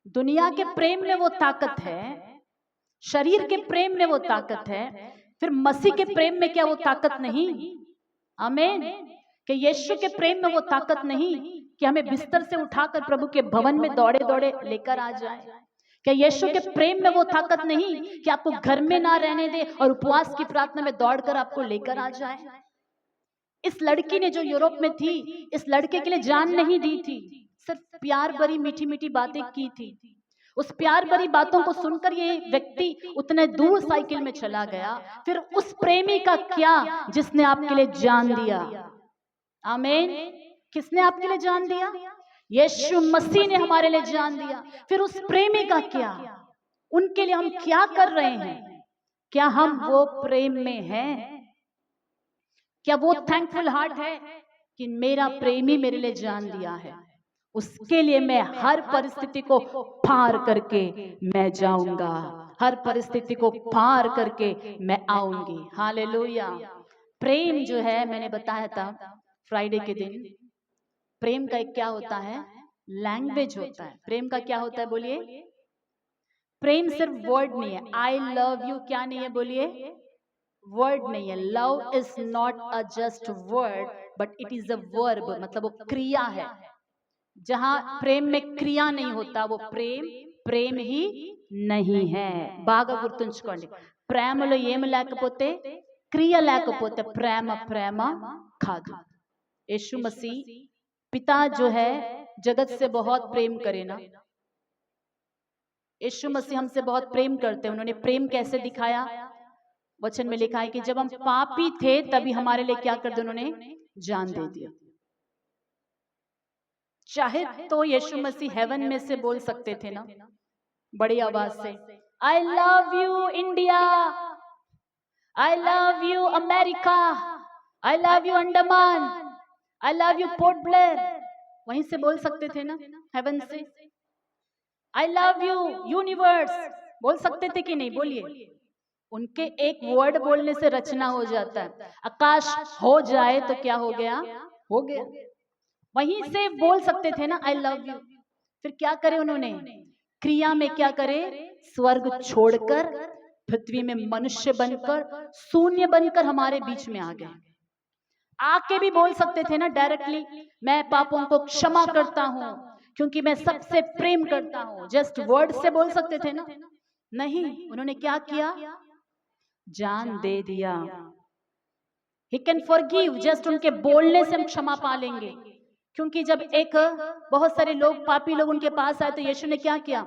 दुनिया के प्रेम में वो ताकत है, शरीर के प्रेम में वो ताकत है, फिर मसीह के प्रेम में क्या वो ताकत नहीं? आमीन। कि यीशु के प्रेम में वो ताकत नहीं कि हमें बिस्तर से उठाकर प्रभु के भवन में दौड़े दौड़े लेकर आ जाए? क्या यीशु के प्रेम में वो ताकत नहीं कि आपको घर में ना रहने दे और उपवास की प्रार्थना में दौड़कर आपको लेकर आ जाए? इस लड़की ने जो यूरोप में थी, इस लड़के के लिए जान नहीं दी थी, सिर्फ प्यार भरी मीठी मीठी बातें की थी। उस प्यार भरी बातों को सुनकर ये व्यक्ति उतने दूर साइकिल में चला गया। फिर उस प्रेमी का क्या जिसने आपके लिए जान दिया? आमीन। किसने आपके लिए जान दिया? यीशु मसीह ने हमारे लिए जान दिया। फिर उस प्रेमी का क्या? उनके लिए हम क्या कर रहे हैं? क्या हम वो प्रेम में हैं? क्या वो थैंकफुल हार्ट है कि मेरा प्रेमी मेरे लिए जान दिया है, उसके लिए मैं हर परिस्थिति को पार करके मैं जाऊंगा, हर परिस्थिति को पार करके मैं आऊंगी। हालेलुया। प्रेम जो है, मैंने बताया था फ्राइडे के दिन, प्रेम का एक क्या होता है? लैंग्वेज होता है। प्रेम का क्या होता है बोलिए? प्रेम सिर्फ वर्ड नहीं है। आई लव यू क्या नहीं है बोलिए? वर्ड नहीं है। Love is not a just word but it is a verb, मतलब वो क्रिया है। जहां प्रेम में क्रिया नहीं होता वो प्रेम प्रेम ही नहीं है। బాగా గుర్తుంచుకోండి, ప్రేమలో ఏమి లేకపోతే క్రియ లేకపోతే ప్రేమ ప్రేమ కాదు। यीशु मसीह पिता जो है जगत से बहुत प्रेम करे ना, यीशु मसीह हमसे बहुत प्रेम करते हैं। उन्होंने प्रेम कैसे दिखाया? वचन में लिखा है कि जब हम पापी थे तभी हमारे लिए क्या कर दिया? उन्होंने जान दे दिया। चाहे तो यीशु मसीह हेवन में से बोल सकते थे ना बड़ी आवाज से, I love you India, I love you America, I love you Andaman, I love you port Blair, वहीं से बोल सकते थे ना हेवन से। आई लव यू यूनिवर्स बोल सकते थे कि नहीं? बोलिए। उनके एक वर्ड बोलने से रचना हो जाता है। आकाश हो जाए तो क्या हो गया? हो गया। वहीं से बोल सकते थे ना आई लव यू। फिर क्या करे उन्होंने? क्रिया में क्या करे? स्वर्ग छोड़कर पृथ्वी में मनुष्य बनकर, शून्य बनकर हमारे बीच में आ गए। आके भी बोल सकते थे ना डायरेक्टली, मैं पापों को क्षमा करता हूं क्योंकि मैं सबसे प्रेम करता हूं। जस्ट वर्ड से बोल सकते थे ना? नहीं, उन्होंने क्या किया? जान दे दिया। He can forgive, जस्ट उनके बोलने से हम क्षमा पा लेंगे। क्योंकि जब एक बहुत सारे लोग, पापी लोग उनके पास आए तो यीशु ने क्या किया?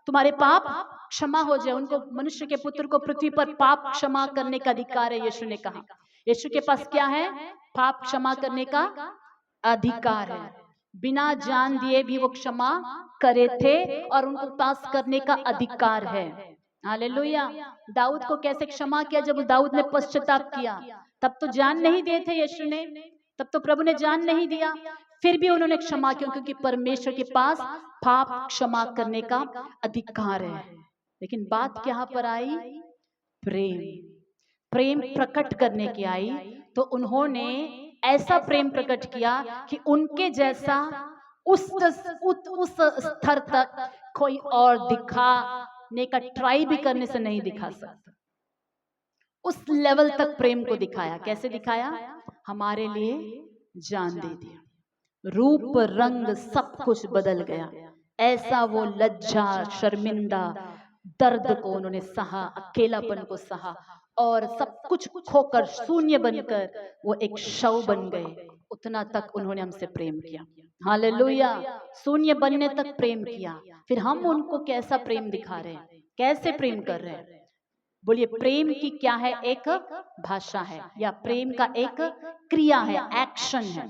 तुम्हारे पाप क्षमा हो जाए। उनको, मनुष्य के पुत्र को पृथ्वी पर पाप क्षमा करने का अधिकार है, यीशु ने कहा। यीशु के पास क्या है? पाप क्षमा करने का अधिकार है। बिना जान दिए भी वो क्षमा करे थे और उनको पास करने का अधिकार है। हालेलुया। दाऊद को कैसे क्षमा किया? जब दाऊद ने पश्चाताप किया, तब तो जान नहीं दिए थे यीशु ने, तब तो प्रभु ने जान नहीं दिया, फिर भी उन्होंने क्षमा किया क्योंकि परमेश्वर के पास पाप क्षमा करने का अधिकार है। लेकिन बात क्या पर आई? प्रेम। प्रेम प्रकट करने की आई तो उन्होंने ऐसा प्रेम प्रकट किया कि उनके जैसा उस स्तर तक कोई और दिखाने का ट्राई भी करने से नहीं दिखा सकता। उस लेवल तक प्रेम को दिखाया। कैसे दिखाया? हमारे लिए जान दे दिया। रूप रंग सब कुछ बदल गया। ऐसा वो लज्जा, शर्मिंदा, दर्द को उन्होंने सहा, अकेलापन को सहा और सब कुछ खोकर शून्य बनकर वो एक शव बन गए। उतना तक उन्होंने हमसे प्रेम किया। हालेलुया। शून्य बनने तक प्रेम किया। फिर हम उनको कैसा प्रेम दिखा रहे हैं? कैसे प्रेम कर रहे हैं? बोलिए, प्रेम की क्या है? एक भाषा है, या प्रेम का एक क्रिया है, एक्शन है।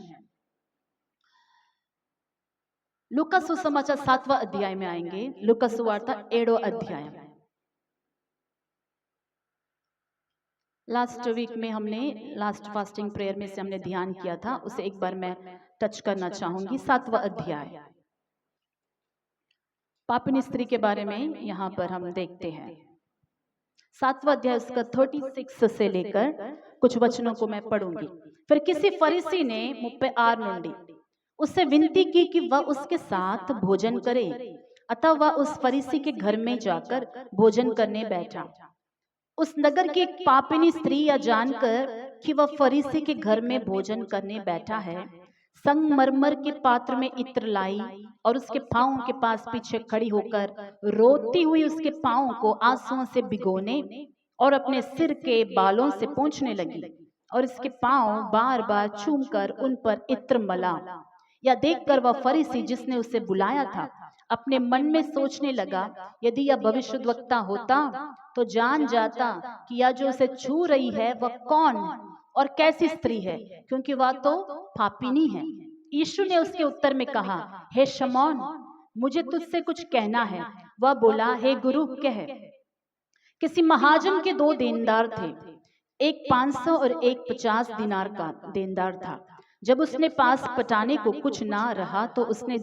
लूका सुसमाचार 7वां अध्याय में आएंगे। लूका सुवार्ता 7वां अध्याय। लास्ट वीक में हमने लास्ट फास्टिंग प्रेयर में से हमने ध्यान किया था, उसे एक बार मैं टच करना चाहूंगी। 7वां अध्याय, पापिनी स्त्री के बारे में यहाँ पर हम देखते हैं। 7वां अध्याय उसका 36 से लेकर कुछ वचनों को मैं पढ़ूंगी। फिर किसी फरीसी ने मुझ आर नुंडी उससे विनती की कि वह उसके साथ भोजन करे। अतः वह उस फरीसी के घर में जाकर भोजन करने बैठा। उस नगर की एक पापिनी स्त्री यह जानकर कि वह फरीसी के घर में भोजन करने बैठा है, संगमरमर के पात्र में इत्र लाई और उसके पांवों के पास पीछे खड़ी होकर रोती हुई उसके पांवों को आंसुओं से भिगोने और अपने सिर के बालों से पोंछने लगी और इसके पांव बार बार चूमकर उन पर इत्र मला। या देखकर वह फरीसी जिसने उसे बुलाया था अपने मन में सोचने लगा, यदि यह भविष्यद्वक्ता होता तो जान जाता कि यह जो उसे छू रही है वह कौन और कैसी स्त्री है, क्योंकि वह तो पापिनी है। यीशु ने उसके उत्तर में कहा, हे शमौन, मुझे तुझसे कुछ कहना है। वह बोला, हे गुरु, कह। किसी महाजन के 2 देनदार थे, एक 500 और एक 50 दिनार का देनदार था। जब उसने पास पटाने को कुछ ना रहा तो उसने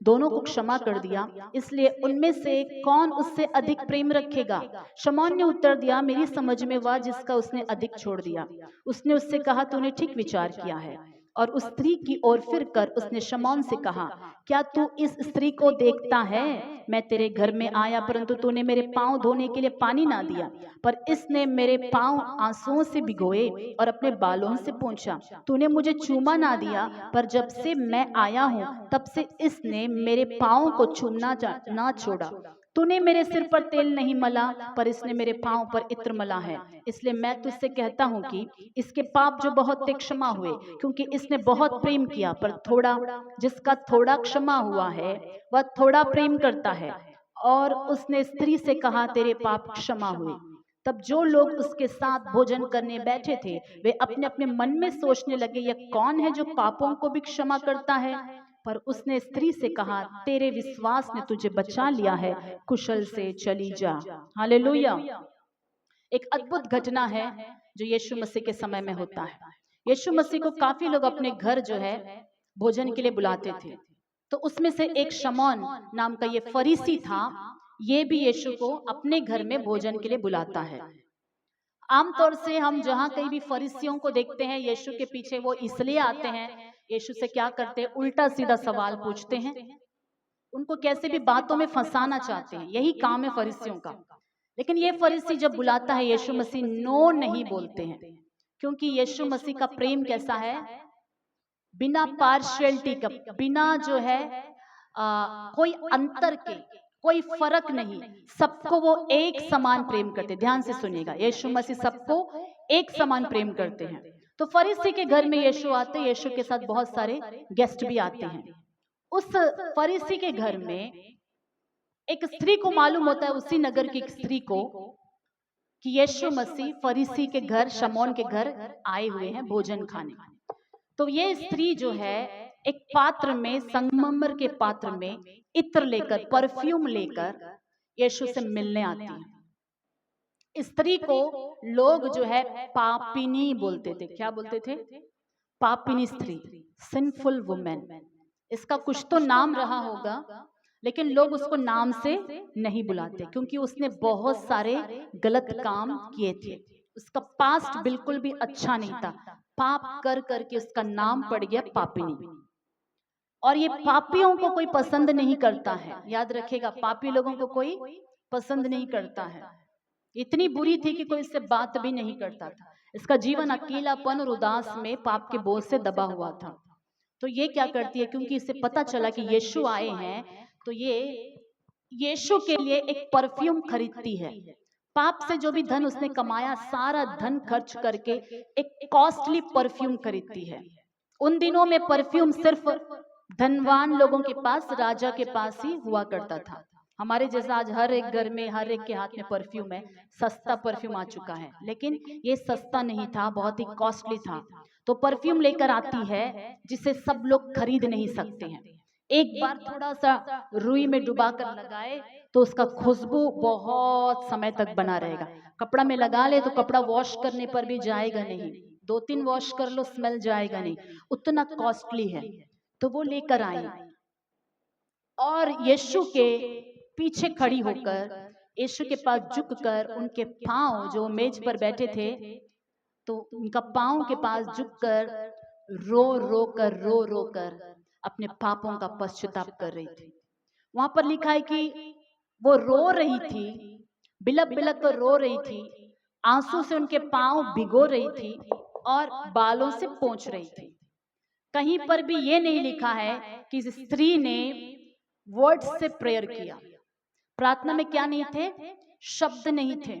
दोनों को क्षमा कर दिया। इसलिए उनमें से कौन उससे अधिक प्रेम रखेगा? शमौन ने उत्तर दिया, मेरी समझ में वह जिसका उसने अधिक छोड़ दिया। उसने उससे कहा, तूने ठीक विचार किया है। और उस स्त्री की ओर फिर कर उसने शमौन से कहा, क्या तू इस स्त्री को देखता है? मैं तेरे घर में आया परंतु तूने मेरे पांव धोने के लिए पानी ना दिया, पर इसने मेरे पांव आंसुओं से भिगोए और अपने बालों से पोंछा। तूने मुझे चूमा ना दिया, पर जब से मैं आया हूं तब से इसने मेरे पांव को छूना ना छोड़ा। तूने मेरे सिर पर तेल नहीं मला, पर इसने मेरे पांव पर इत्र मला है। इसलिए मैं तुझसे कहता हूं कि इसके पाप जो बहुत थे क्षमा हुए, क्योंकि इसने बहुत प्रेम किया। पर थोड़ा जिसका थोड़ा क्षमा हुआ है वह थोड़ा प्रेम करता है। और उसने स्त्री से कहा, तेरे पाप क्षमा हुए। तब जो लोग उसके साथ भोजन करने बैठे थे वे अपने अपने मन में सोचने लगे, यह कौन है जो पापों को भी क्षमा करता है? पर उसने स्त्री से कहा, तेरे विश्वास ने तुझे बचा लिया है, कुशल से चली जा। हालेलुया। एक अद्भुत घटना है जो यीशु मसीह के समय में होता है। यीशु मसीह को काफी लोग अपने घर जो है भोजन के लिए बुलाते थे। तो उसमें से एक शमौन नाम का ये फरीसी था, ये भी यीशु को अपने घर में भोजन के लिए बुलाता है। आमतौर से हम जहां कहीं भी फरीसियों को देखते हैं यीशु के पीछे वो इसलिए आते हैं, यीशु से क्या करते हैं? उल्टा सीधा सवाल पूछते हैं, उनको कैसे भी बातों में फंसाना चाहते हैं। यही काम है फरीसियों का। लेकिन ये फरीसी जब बुलाता है यीशु मसीह नो नहीं बोलते हैं, क्योंकि यीशु मसीह का प्रेम कैसा है? बिना पार्शियलिटी का, बिना जो है कोई अंतर के, कोई फर्क नहीं, सबको वो एक समान प्रेम करते। ध्यान से सुनिएगा, यीशु मसीह सबको एक समान प्रेम करते हैं। तो फरीसी के घर में यीशु आते, यीशु के साथ बहुत सारे गेस्ट भी आते हैं। उस फरीसी के घर में एक स्त्री को मालूम होता है, उसी नगर की एक स्त्री को, कि यीशु मसीह फरीसी के घर, शमौन के घर आए हुए हैं भोजन खाने। तो ये स्त्री जो है एक पात्र में, संगमरमर के पात्र में इत्र लेकर, परफ्यूम लेकर यीशु से मिलने आती है। स्त्री को लोग जो है पापिनी बोलते थे। क्या बोलते थे? पापिनी स्त्री, सिंफुल वुमेन। इसका कुछ तो नाम रहा होगा, लेकिन लोग उसको नाम से नहीं बुलाते, क्योंकि उसने बहुत सारे गलत काम किए थे। उसका पास्ट बिल्कुल भी अच्छा नहीं था। पाप कर करके उसका नाम पड़ गया पापिनी। और ये पापियों को कोई पसंद नहीं करता है। याद रखिएगा, पापी लोगों को कोई पसंद नहीं करता है। इतनी बुरी थी कि कोई इससे बात भी नहीं करता था। इसका जीवन अकेलापन और उदास में पाप के बोझ से दबा हुआ था। तो ये क्या करती है, क्योंकि इसे पता चला कि यीशु आए हैं, तो ये यीशु के लिए एक परफ्यूम खरीदती है। पाप से जो भी धन उसने कमाया, सारा धन खर्च करके एक कॉस्टली परफ्यूम खरीदती है। उन दिनों में परफ्यूम सिर्फ धनवान लोगों के पास, राजा के पास ही हुआ करता था। हमारे जैसा आज हर एक घर में, हर एक के हाथ में परफ्यूम है, सस्ता परफ्यूम आ चुका है, लेकिन ये सस्ता नहीं था, बहुत ही कॉस्टली था। तो परफ्यूम लेकर आती है जिसे सब लोग खरीद नहीं सकते हैं। एक बार थोड़ा सा रुई में डुबा कर लगाए तो उसका खुशबू बहुत समय तक बना रहेगा। कपड़ा में लगा ले तो कपड़ा वॉश करने पर भी जाएगा नहीं, 2-3 वॉश कर लो स्मेल जाएगा नहीं, उतना कॉस्टली है। तो वो लेकर आई और यीशु के पीछे खड़ी होकर, यीशु के पास झुककर, उनके पांव जो मेज पर बैठे थे, तो उनका पांव के पास झुककर रो रो कर अपने पापों का पश्चाताप कर रही थी। वहां पर लिखा है कि वो रो रही थी, बिलक बिलक कर रो रही थी, आंसू से उनके पांव भिगो रही थी और बालों से पोंछ रही थी। कहीं पर भी ये नहीं लिखा है कि इस स्त्री ने वर्ड से प्रेयर किया। प्रार्थना में क्या नहीं थे? शब्द नहीं थे,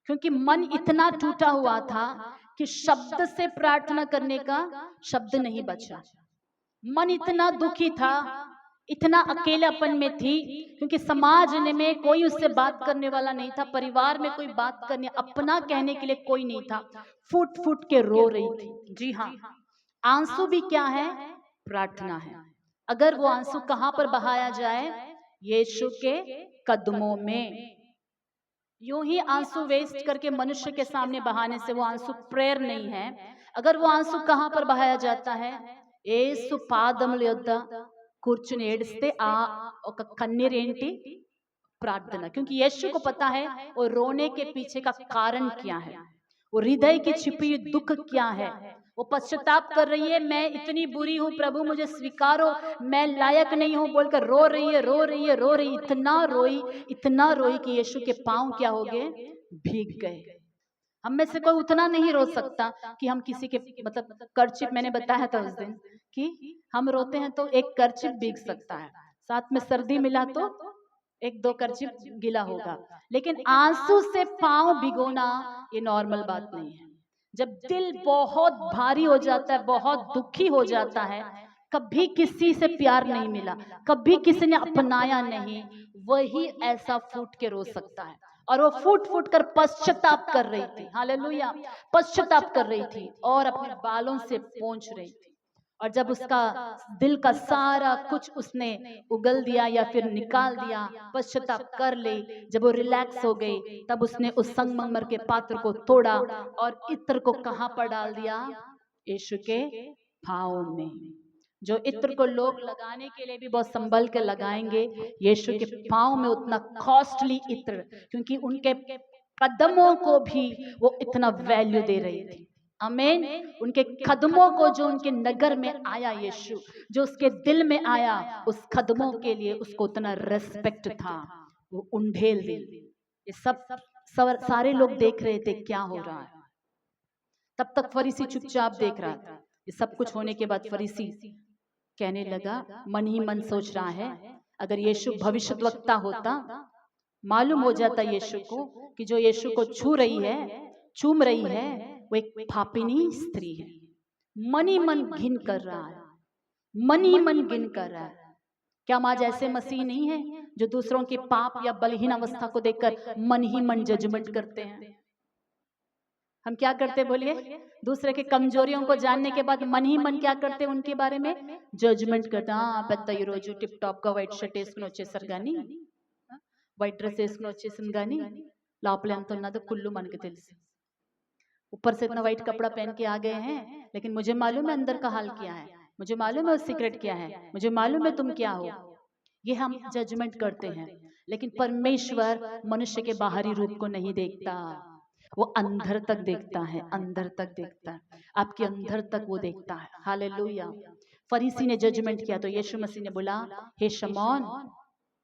क्योंकि मन इतना टूटा हुआ था कि शब्द से प्रार्थना करने का शब्द नहीं बचा। मन इतना दुखी था, इतना अकेलापन में थी, क्योंकि समाज में कोई उससे बात करने वाला नहीं था, परिवार में कोई बात करने, अपना कहने के लिए कोई नहीं था। फूट फूट के रो रही थी। जी हाँ, आंसू भी क्या है? प्रार्थना है। अगर वो आंसू कहां पर बहाया जाए? यीशु के कदमों में। यूं ही आंसू वेस्ट करके मनुष्य के सामने बहाने से वो आंसू प्रेयर नहीं है। अगर वो आंसू कहां पर बहाया जाता है? యేసు పాదముల యొద్ద కూర్చుని ఏడిస్తే ఆ ఒక కన్నీరేంటి? प्रार्थना। क्योंकि यीशु को पता है वो रोने के पीछे का कारण क्या है, वो हृदय की छिपी हुई दुख क्या है। वो पश्चाताप कर रही है, मैं इतनी बुरी हूं प्रभु, मुझे स्वीकारो, मैं लायक नहीं हूं बोलकर रो रही है, रो रही है, रो रही, इतना रोई कि यीशु के पांव क्या हो गए? भीग गए। हम में से कोई उतना नहीं रो सकता कि हम किसी के मतलब कर्चिप, मैंने बताया था उस दिन कि हम रोते हैं तो एक कर्चिप भीग सकता है, साथ में सर्दी मिला तो 1-2 कर्चिप गीला होगा, लेकिन आंसू से पांव भिगोना ये नॉर्मल बात नहीं है। जब दिल बहुत भारी हो जाता है, बहुत दुखी हो जाता है, कभी किसी से प्यार नहीं मिला, कभी किसी ने अपनाया नहीं, वही ऐसा फूट के रो सकता है। और वो फूट फूट कर पश्चाताप कर रही थी, हालेलुया, पश्चाताप कर रही थी और अपने बालों से पोंछ रही थी। और जब उसका दिल का सारा कुछ उसने उगल दिया या फिर निकाल दिया, पश्चाताप कर ले, जब वो रिलैक्स हो गई, तब उसने उस संगमरमर के पात्र को तोड़ा और इत्र को कहां पर डाल दिया? यीशु के पांव में। जो इत्र को लोग लगाने के लिए भी बहुत संभल के लगाएंगे, यीशु के पांव में उतना कॉस्टली इत्र, क्योंकि उनके कदमों को भी वो इतना वैल्यू दे रही थी। आमीन। उनके कदमों को, जो उनके नगर में आया यीशु, जो उसके दिल में आया, उस कदमों के लिए उसको उतना रेस्पेक्ट था, वो उंडेल दी। ये सब सारे लोग देख रहे थे क्या हो रहा है। तब तक फरीसी चुपचाप देख रहा था। ये सब कुछ होने के बाद फरीसी कहने लगा, मन ही मन सोच रहा है, अगर यीशु भविष्यद्वक्ता होता, मालूम हो जाता यीशु को कि जो यीशु को छू रही है, चूम रही है, वो एक पापिनी स्त्री है। मन ही मन घिन कर रहा है, मन ही मन घिन कर रहा है। क्या हम आज ऐसे मसीह नहीं है जो दूसरों के पाप या बलहीन अवस्था को देखकर मन ही मन जजमेंट करते हैं? हम क्या करते बोलिए? दूसरे के कमजोरियों को जानने के बाद मन ही मन क्या करते उनके बारे में? जजमेंट करते। పెద్ద ఈ రోజు టిప్ టాప్ గా వైట్ షర్ట్ వేసుకుని వచ్చేసారు కానీ, వైట్ డ్రెస్ వేసుకుని వచ్చేసింది కానీ లోపల ఎంత ఉన్నదో కుళ్ళు మనకు తెలుసు। ऊपर से इतना वाइट कपड़ा पहन के आ गए हैं, लेकिन मुझे मालूम है अंदर का हाल क्या है, मुझे मालूम है सीक्रेट क्या है, मुझे मालूम है तुम क्या हो। ये हम जजमेंट करते हैं, लेकिन परमेश्वर मनुष्य के बाहरी रूप को नहीं देखता, वो अंदर तक देखता है, अंदर तक देखता है, आपके अंदर तक वो देखता है। हालेलुया। फरीसी ने जजमेंट किया तो यीशु मसीह ने बोला, हे शमौन,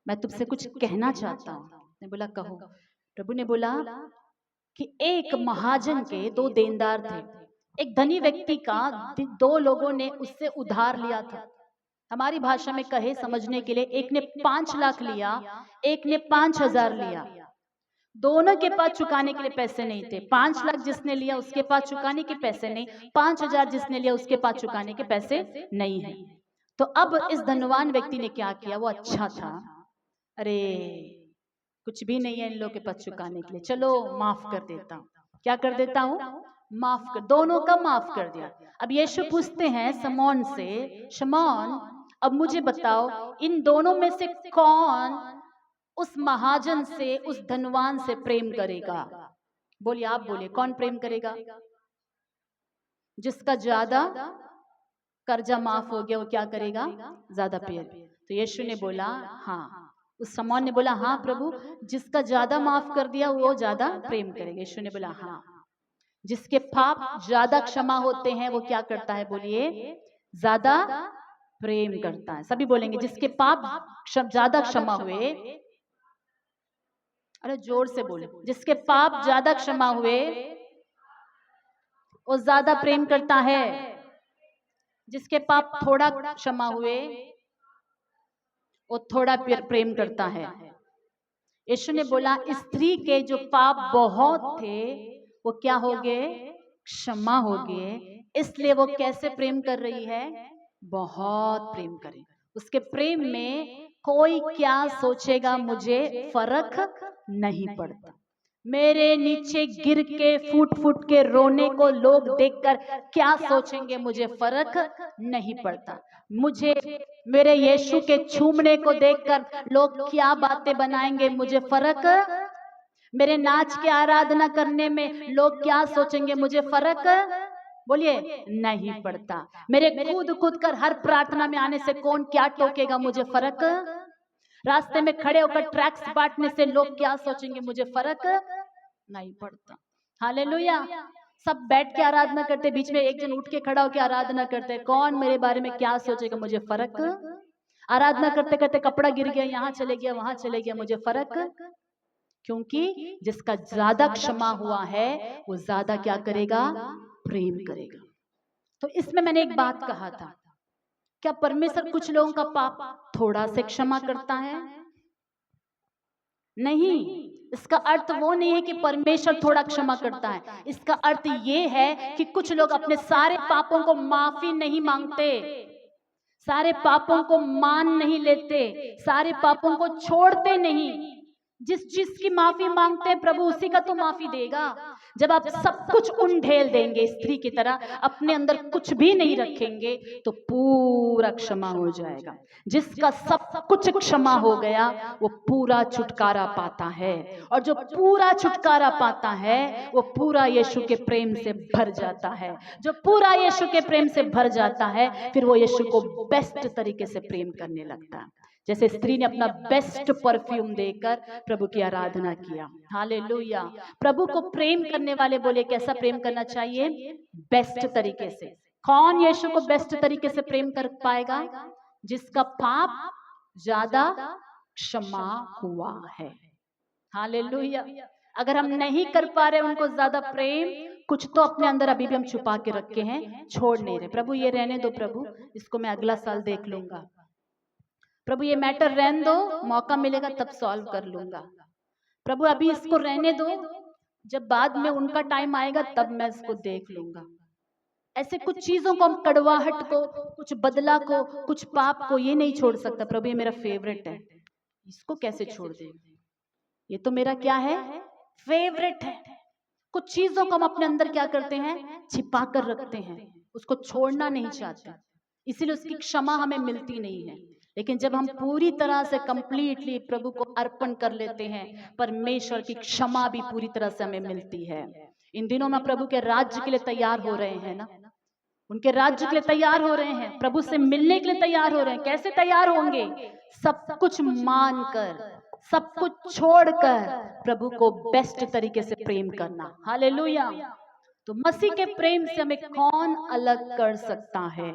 मैं तुमसे कुछ कहना चाहता हूँ। ने बोला कहो। प्रभु ने बोला कि एक महाजन के 2 देनदार थे। एक धनी व्यक्ति का 2 लोगों ने उससे उधार लिया था। हमारी भाषा में कहे समझने के लिए, एक ने 5 लाख लिया, एक ने 5,000 लिया। दोनों के पास चुकाने के लिए पैसे नहीं थे। 5 लाख जिसने लिया उसके पास चुकाने के पैसे नहीं, 5,000 जिसने लिया उसके पास चुकाने के पैसे नहीं है। तो अब इस धनवान व्यक्ति ने क्या किया? वो अच्छा था, अरे कुछ भी नहीं है इन लोग के पास चुकाने के लिए, चलो माफ कर देता हूँ। क्या कर देता हूँ? माफ कर, दोनों का माफ कर दिया। अब यीशु पूछते हैं शमौन से, शमौन अब मुझे बताओ इन दोनों में से कौन उस महाजन से, उस धनवान से प्रेम करेगा? बोलिए, आप बोलिए, कौन प्रेम करेगा? जिसका ज्यादा कर्जा माफ हो गया वो क्या करेगा? ज्यादा प्रेम। तो यीशु ने बोला हाँ, उस शमौन ने बोला हाँ प्रभु, जिसका ज्यादा माफ कर दिया वो ज्यादा प्रेम करेगा। यीशु ने बोला हाँ, जिसके पाप ज्यादा क्षमा होते हैं वो क्या करता है? बोलिए, ज्यादा प्रेम करता है। सभी बोलेंगे, जिसके पाप ज्यादा क्षमा हुए। अरे जोर से बोले, जिसके पाप ज्यादा क्षमा हुए वो ज्यादा प्रेम करता है। जिसके पाप थोड़ा क्षमा हुए वो थोड़ा प्रेम करता है। यीशु ने बोला स्त्री के जो पाप बहुत थे वो क्या हो गए? क्षमा हो गए। इसलिए वो कैसे प्रेम कर रही है? बहुत प्रेम करे। उसके प्रेम में कोई क्या सोचेगा मुझे फर्क नहीं पड़ता। मेरे नीचे गिर के फूट फूट के रोने को लोग देखकर क्या सोचेंगे मुझे फर्क नहीं पड़ता। मुझे मेरे यीशु के चूमने को देखकर लोग क्या बातें बनाएंगे मुझे फर्क, मेरे नाच के आराधना करने में लोग क्या सोचेंगे मुझे फर्क, बोलिए, नहीं पड़ता। मेरे कूद कूद कर हर प्रार्थना में आने से कौन क्या टोकेगा मुझे फर्क, रास्ते में खड़े होकर ट्रैक्स बांटने से लोग क्या सोचेंगे मुझे फर्क नहीं पड़ता। हालेलुया। सब बैठ के आराधना करते, बीच में एक जन उठ के खड़ा होकर आराधना करते, कौन मेरे बारे में क्या सोचेगा मुझे फर्क। आराधना करते करते कपड़ा गिर गया, यहाँ चले गया वहां चले गया, मुझे फर्क, क्योंकि जिसका ज्यादा क्षमा हुआ है वो ज्यादा क्या करेगा? प्रेम करेगा। तो इसमें मैंने एक बात कहा था, क्या परमेश्वर कुछ लोगों का पाप थोड़ा से क्षमा करता है? नहीं, इसका अर्थ वो नहीं है कि परमेश्वर थोड़ा क्षमा करता है। इसका अर्थ ये है कि कुछ लोग अपने सारे पापों को माफी नहीं मांगते, सारे पापों को मान नहीं लेते, सारे पापों को छोड़ते नहीं। जिस चीज की माफी मांगते हैं प्रभु उसी का तो माफी देगा। जब आप सब कुछ उंडेल देंगे स्त्री की तरह, अपने अंदर कुछ भी नहीं रखेंगे, तो पूरा क्षमा हो जाएगा। जिसका सब कुछ क्षमा हो गया वो पूरा छुटकारा पाता है, और जो पूरा छुटकारा पाता है वो पूरा यीशु के प्रेम से भर जाता है। जो पूरा यीशु के प्रेम से भर जाता है फिर वो यीशु को बेस्ट तरीके से प्रेम करने लगता है। जैसे स्त्री ने अपना बेस्ट परफ्यूम देकर प्रभु की आराधना किया। हालेलुया। प्रभु को प्रेम करने वाले बोले कैसा प्रेम करना चाहिए? बेस्ट तरीके से। कौन यीशु को बेस्ट तरीके से प्रेम कर पाएगा? जिसका पाप ज्यादा क्षमा हुआ है। हालेलुया। अगर हम नहीं कर पा रहे उनको ज्यादा प्रेम, कुछ तो अपने अंदर अभी भी हम छुपा के रखे हैं, छोड़ नहीं रहे। प्रभु ये रहने दो, प्रभु इसको मैं अगला साल देख लूंगा, प्रभु ये मैटर रहने दो, मौका मिलेगा तब सॉल्व कर लूंगा, प्रभु अभी इसको रहने दो, जब बाद में उनका टाइम आएगा तब मैं इसको देख लूंगा। ऐसे कुछ चीजों को, हम कड़वाहट को, कुछ बदला को, कुछ पाप को ये नहीं छोड़ सकता। प्रभु ये मेरा फेवरेट है, इसको कैसे छोड़ दे? ये तो मेरा क्या है? फेवरेट है। कुछ चीजों को हम अपने अंदर क्या करते हैं? छिपा कर रखते हैं, उसको छोड़ना नहीं चाहते, इसीलिए उसकी क्षमा हमें मिलती नहीं है। लेकिन जब हम पूरी तरह से कंप्लीटली प्रभु को अर्पण कर लेते हैं, परमेश्वर की क्षमा भी पूरी तरह से हमें मिलती है। इन दिनों में प्रभु के राज्य के लिए तैयार हो रहे हैं ना, उनके राज्य के लिए तैयार हो रहे हैं, प्रभु से मिलने के लिए तैयार हो रहे हैं। कैसे तैयार होंगे? सब कुछ मानकर, सब कुछ छोड़कर प्रभु को बेस्ट तरीके से प्रेम करना। हालेलुया। तो मसीह के प्रेम से हमें कौन अलग कर सकता है?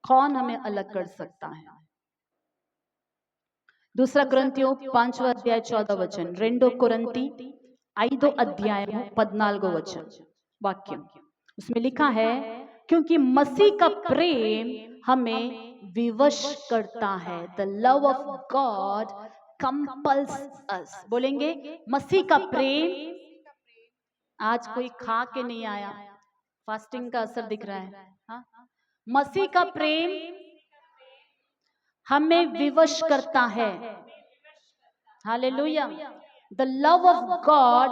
कौन हमें अलग कर सकता है? दूसरा कुरिन्थियों 5వ అధ్యాయ 14వ వచనం, 2 కొరింథీ 5వ అధ్యాయం 14వ वचन वाक्य, उसमें लिखा है क्योंकि मसीह का प्रेम हमें विवश करता है। The love of God compels us. बोलेंगे मसीह का प्रेम। आज कोई खा के नहीं आया, फास्टिंग का असर दिख रहा है। हाँ? मसीह का प्रेम हमें विवश करता है। Hallelujah. The love of God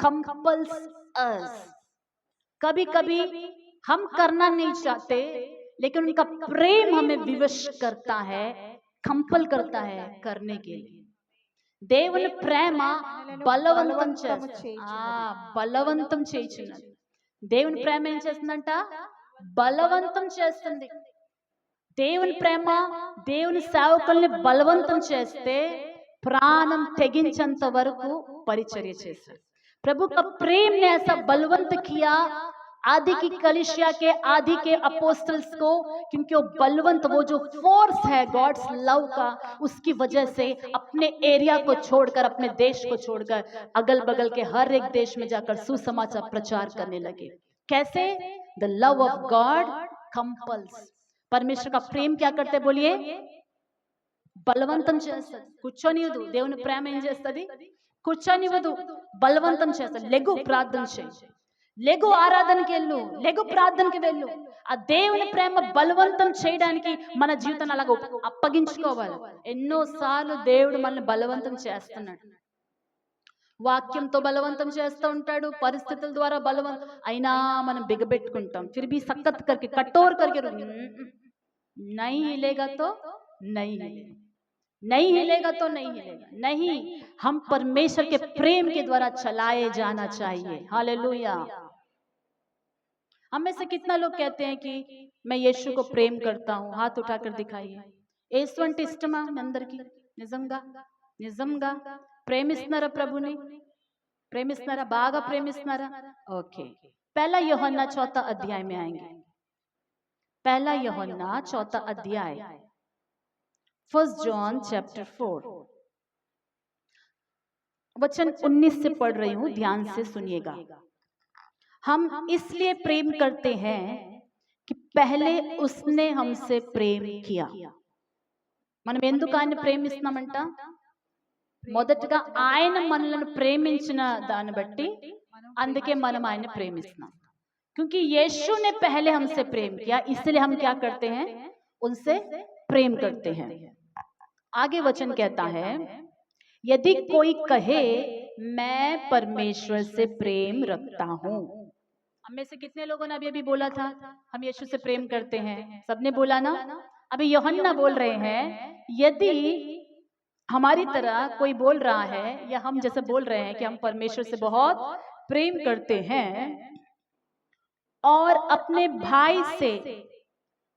compels us. कभी कभी हम करना नहीं चाहते, लेकिन उनका प्रेम हमें विवश करता है, कंपल करता है करने के लिए। దేవుని ప్రేమ బలవంతం బలవంతం చేయుచున్నది. దేవుని ప్రేమ ఏం చేస్తుందంట? బలవంతం చేస్తుంది. దేవుని ప్రేమ దేవుని సేవకుల్ని బలవంతం చేస్తే ప్రాణం తెగించేంత వరకు పరిచర్య చేశారు. प्रभु का प्रेम ने ऐसा बलवंत किया आदि की कलीसिया के, आदि के अपोस्टल्स को, क्योंकि वो बलवंत, वो जो फोर्स है गॉड्स लव का, उसकी वजह से अपने एरिया को छोड़कर, अपने देश को छोड़कर अगल बगल के हर एक देश में जाकर सुसमाचार प्रचार करने लगे। कैसे? The love of God compels. परमेश्वर का प्रेम क्या करते बोलिए? బలవంతం చేస్తుంది. కూర్చొనివ్వదు. దేవుని ప్రేమ ఏం చేస్తుంది? కూర్చొనివ్వదు, బలవంతం చేస్తుంది. లెగు ప్రార్థన చేయి, లెగు ఆరాధనకి వెళ్ళు, లెగు ప్రార్థనకి వెళ్ళు. ఆ దేవుని ప్రేమ బలవంతం చేయడానికి మన జీవితాన్ని అలాగ అప్పగించుకోవాలి. ఎన్నోసార్లు దేవుడు మనల్ని బలవంతం చేస్తున్నాడు. వాక్యంతో బలవంతం చేస్తూ ఉంటాడు, పరిస్థితుల ద్వారా బలవంతం అయినా మనం బిగబెట్టుకుంటాం. ఫిర్ भी सख्त करके कठोर करके नहीं हिलेगा तो नहीं हिलेगा, नहीं हिलेगा तो नहीं हिलेगा। नहीं, हम परमेश्वर के प्रेम के द्वारा चलाए जाना चाहिए। हालेलुया। हम में से कितना लोग कहते हैं कि मैं यीशु को प्रेम करता हूं? हाथ उठाकर दिखाइए. ఏసువంటి ఇష్టమా మీ అందరికి? నిజంగా నిజంగా ప్రేమిస్తున్నారా? ప్రభుని ప్రేమిస్తున్నారా? బాగా ప్రేమిస్తున్నారా? ఓకే. पहला यूहन्ना 4 अध्याय में आएंगे. पहला यूहन्ना 4 अध्याय, 1 जॉन चैप्टर 4 वचन 19 से पढ़ रही हूं, ध्यान से सुनिएगा. हम इसलिए प्रेम करते हैं कि पहले उसने हमसे प्रेम किया. మనం ఎందుకు ఆయన ప్రేమిస్తున్నామంట? మొదటగా ఆయన మనల్ని ప్రేమించిన దాన్ని బట్టి, అందుకే మనం ఆయన ప్రేమిస్తున్నాం. क्योंकि यीशु ने पहले हमसे प्रेम किया, इसलिए हम क्या करते हैं? उनसे प्रेम करते हैं. आगे वचन कहता है, यदि कोई कहे मैं परमेश्वर से प्रेम रखता हूं. हम में से कितने लोगों ने अभी अभी बोला था हम यीशु से प्रेम करते हैं? सबने बोला ना? अभी यूहन्ना बोल रहे हैं, यदि हमारी तरह कोई बोल रहा है या हम जैसे बोल रहे हैं कि हम परमेश्वर से बहुत प्रेम करते हैं और अपने भाई से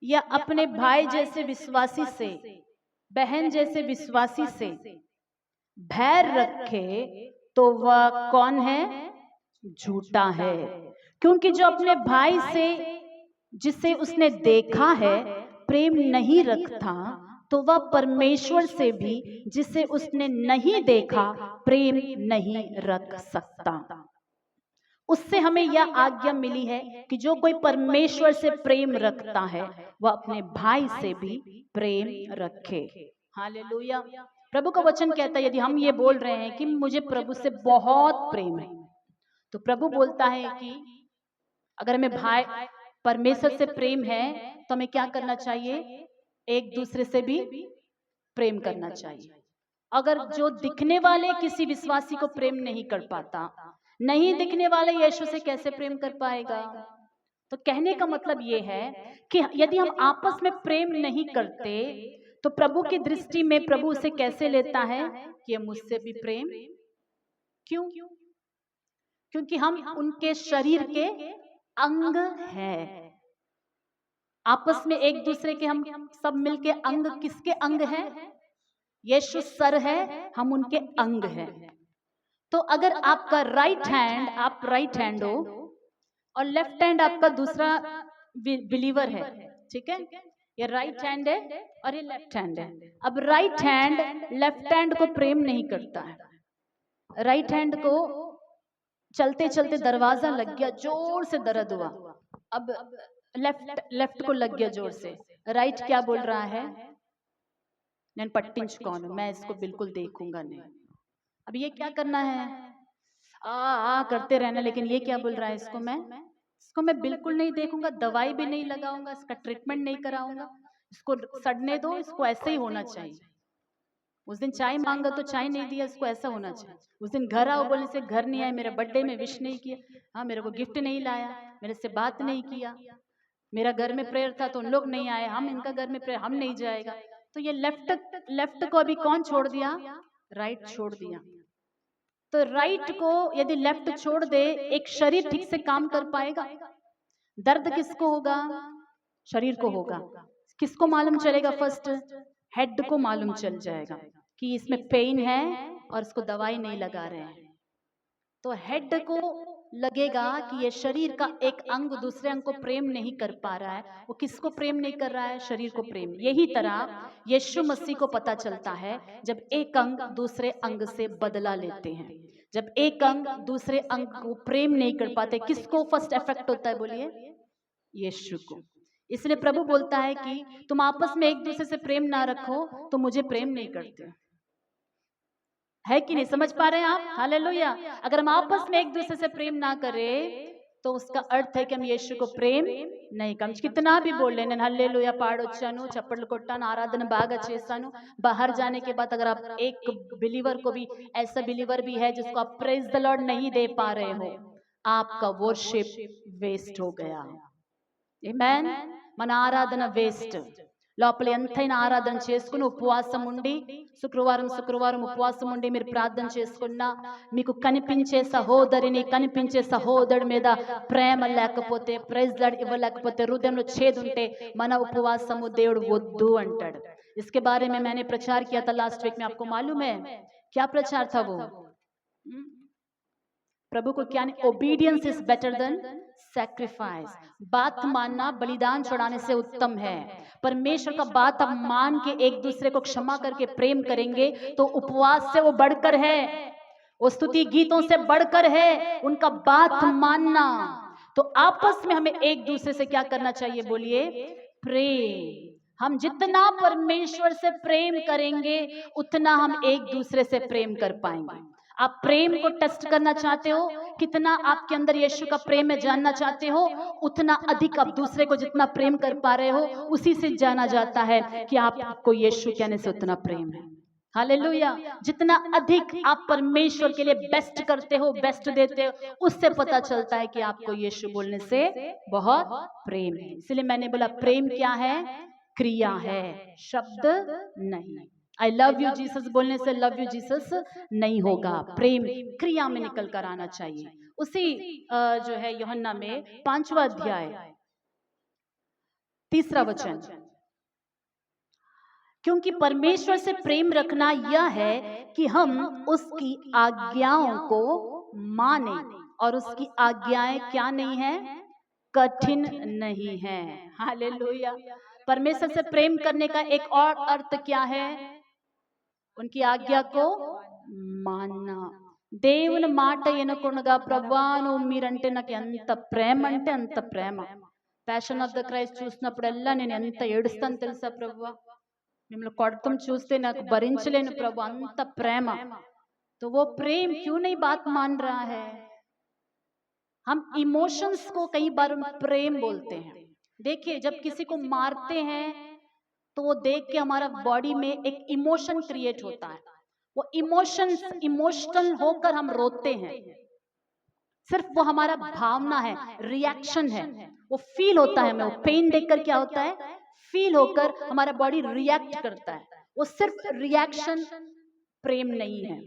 या अपने भाई जैसे विश्वासी से, बहन जैसे विश्वासी से बैर रखे, तो वह कौन है? झूठा है. क्योंकि जो अपने भाई से जिसे उसने देखा है प्रेम नहीं रखता, तो वह परमेश्वर से भी जिसे उसने नहीं देखा प्रेम नहीं रख सकता. उससे हमें यह आज्ञा मिली है कि जो कोई परमेश्वर से प्रेम रखता है वह अपने भाई से भी प्रेम रखे. हालेलुया. प्रभु का वचन कहता है, यदि हम ये बोल रहे हैं कि मुझे प्रभु से बहुत प्रेम है, तो प्रभु बोलता है कि अगर हमें भाई परमेश्वर से प्रेम है तो हमें क्या करना चाहिए? एक दूसरे से भी प्रेम करना चाहिए. अगर जो दिखने वाले किसी विश्वासी को प्रेम नहीं कर पाता, नहीं दिखने वाले यीशु से कैसे प्रेम कर पाएगा? तो कहने का मतलब ये है कि यदि हम आपस में प्रेम नहीं करते तो प्रभु की दृष्टि में प्रभु उसे कैसे लेता है कि मुझसे भी प्रेम क्यों? क्योंकि हम उनके शरीर के अंग हैं. आपस में एक दूसरे के हम सब मिलके अंग, किसके अंग हैं? यीशु सर है, हम उनके अंग हैं. तो अगर आपका राइट हैंड, आप राइट हैंड हो और लेफ्ट हैंड आपका दूसरा बिलीवर है, ठीक है, ये राइट हैंड है और ये लेफ्ट हैंड है. अब राइट हैंड लेफ्ट हैंड को प्रेम नहीं करता है. राइट हैंड को चलते चलते दरवाजा लग गया, जोर से दर्द हुआ, अब लेफ्ट को लग गया जोर से. राइट क्या बोल रहा है? నేను పట్టించుకోను, मैं इसको बिल्कुल देखूंगा नहीं. अब ये क्या करना है? आ करते रहना, लेकिन ये क्या बोल रहा है? इसको मैं बिल्कुल नहीं देखूंगा, दवाई भी नहीं लगाऊंगा, इसका ट्रीटमेंट नहीं कराऊंगा, इसको सड़ने दो, इसको ऐसे ही होना चाहिए. उस दिन चाय मांगा तो चाय नहीं दिया, उसको ऐसा होना चाहिए। उस दिन घर आओ बोलने से घर नहीं आए, मेरे बर्थडे में विश नहीं किया, हाँ मेरे को गिफ्ट नहीं लाया, मेरे से बात नहीं किया, मेरा घर में प्रेयर था तो उन लोग नहीं आए, हम इनका घर में प्रेयर हम नहीं जाएगा। तो ये लेफ्ट को अभी कौन छोड़ दिया? राइट छोड़ दिया। तो राइट को यदि लेफ्ट छोड़ दे, एक शरीर ठीक से काम कर पाएगा? दर्द किसको होगा? शरीर को होगा। किसको मालूम चलेगा? फर्स्ट हेड को मालूम चल जाएगा कि इसमें पेन है और इसको दवाई नहीं लगा रहे हैं। तो हेड को लगेगा कि ये शरीर का एक अंग दूसरे अंग को प्रेम नहीं कर पा रहा है। वो किसको प्रेम नहीं कर रहा है? शरीर को प्रेम। यही तरह यीशु मसीह को पता चलता है जब एक अंग दूसरे अंग से बदला लेते हैं, जब एक अंग दूसरे अंग को प्रेम नहीं कर पाते, किसको फर्स्ट इफेक्ट होता है? बोलिए, यीशु को। इसलिए प्रभु बोलता है कि तुम आपस में एक दूसरे से प्रेम ना रखो तो मुझे प्रेम नहीं करते। है कि नहीं? समझ पा रहे हैं आप? हालेलुया। अगर हम आपस में एक दूसरे से प्रेम ना करें तो उसका अर्थ है कि हम यीशु को प्रेम नहीं कर। कितना भी बोल लेने हल्लेलुया पाड़ोच्चानु चप्पल कोट्टान आराधना बागा चेसानु, बाहर जाने के बाद अगर आप एक बिलीवर को भी, ऐसा बिलीवर भी है जिसको आप प्रेज द लॉर्ड नहीं दे पा रहे हो, आपका वर्शिप वेस्ट हो गया। आमेन। మన ఆరాధన వేస్ట్। లోపల ఎంతైనా ఆరాధన చేసుకుని ఉపవాసం ఉండి శుక్రవారం ఉపవాసం ఉండి మీరు ప్రార్థన చేసుకున్నా మీకు కనిపించే సహోదరిని, కనిపించే సహోదరుడి మీద ప్రేమ లేకపోతే, ప్రైజ్ లార్డ్ ఇవ్వలేకపోతే, హృదయంలో చేదు ఉంటే మన ఉపవాసము దేవుడు వద్దు అంటాడు। इसके बारे में मैंने प्रचार किया था लास्ट वीक में, आपको मालूम है क्या प्रचार था वो? प्रभु को क्या नहीं? Obedience is better than sacrifice. बात मानना बलिदान चढ़ाने से उत्तम है। परमेश्वर का बात अब मान के एक दूसरे को क्षमा करके प्रेम करेंगे तो उपवास से वो बढ़कर है, वो स्तुति गीतों से बढ़कर है उनका बात मानना। तो आपस में हमें एक दूसरे से क्या करना चाहिए? बोलिए, प्रेम। हम जितना परमेश्वर से प्रेम करेंगे उतना हम एक दूसरे से प्रेम कर पाएंगे। आप प्रेम को टेस्ट करना चाहते हो, कितना आपके अंदर यीशु का प्रेम है जानना चाहते हो, उतना अधिक आप दूसरे को जितना प्रेम कर पा रहे हो उसी से जाना जाता है कि आपको यीशु कहने से उतना प्रेम है। हालेलुया। जितना अधिक आप परमेश्वर के लिए बेस्ट करते हो, बेस्ट देते हो, उससे पता चलता है कि आपको यीशु बोलने से बहुत प्रेम है। इसलिए मैंने बोला प्रेम क्या है? क्रिया है, शब्द नहीं। आई लव यू जीसस बोलने से लव यू जीसस नहीं होगा, प्रेम क्रिया में निकल कर आना चाहिए। उसी जो है यूहन्ना में 5वां अध्याय 3रा वचन, क्योंकि परमेश्वर से प्रेम रखना यह है कि हम उसकी आज्ञाओं को माने, और उसकी आज्ञाएं क्या नहीं है? कठिन नहीं है। हालेलुया। परमेश्वर से प्रेम करने का एक और अर्थ क्या है? उनकी आज्ञा को मानना। దేవుని మాట వినకుండా ప్రభువా నువ్వు మీరంటే నాకు ఎంత ప్రేమ అంటే అంత ప్రేమ। ప్యాషన్ ఆఫ్ ద క్రైస్ట్ చూసినప్పుడల్లా నేను ఎంత ఏడుస్తాను తెలుసా ప్రభువా, మిమ్మల్ని కొడతం చూస్తే నాకు భరించలేను ప్రభు, అంత ప్రేమ। तो वो प्रेम क्यों नहीं बात मान रहा है? हम इमोशंस को कई बार प्रेम बोलते हैं। देखिए जब किसी को मारते हैं तो वो देख के हमारा बॉडी में एक इमोशन क्रिएट होता है, वो इमोशनल होकर हम रोते हैं। सिर्फ वो हमारा भावना है, रिएक्शन है, वो फील होता है हमें। वो पेन देखकर क्या होता है? फील होकर हमारा बॉडी रिएक्ट करता है। वो सिर्फ रिएक्शन, प्रेम नहीं है।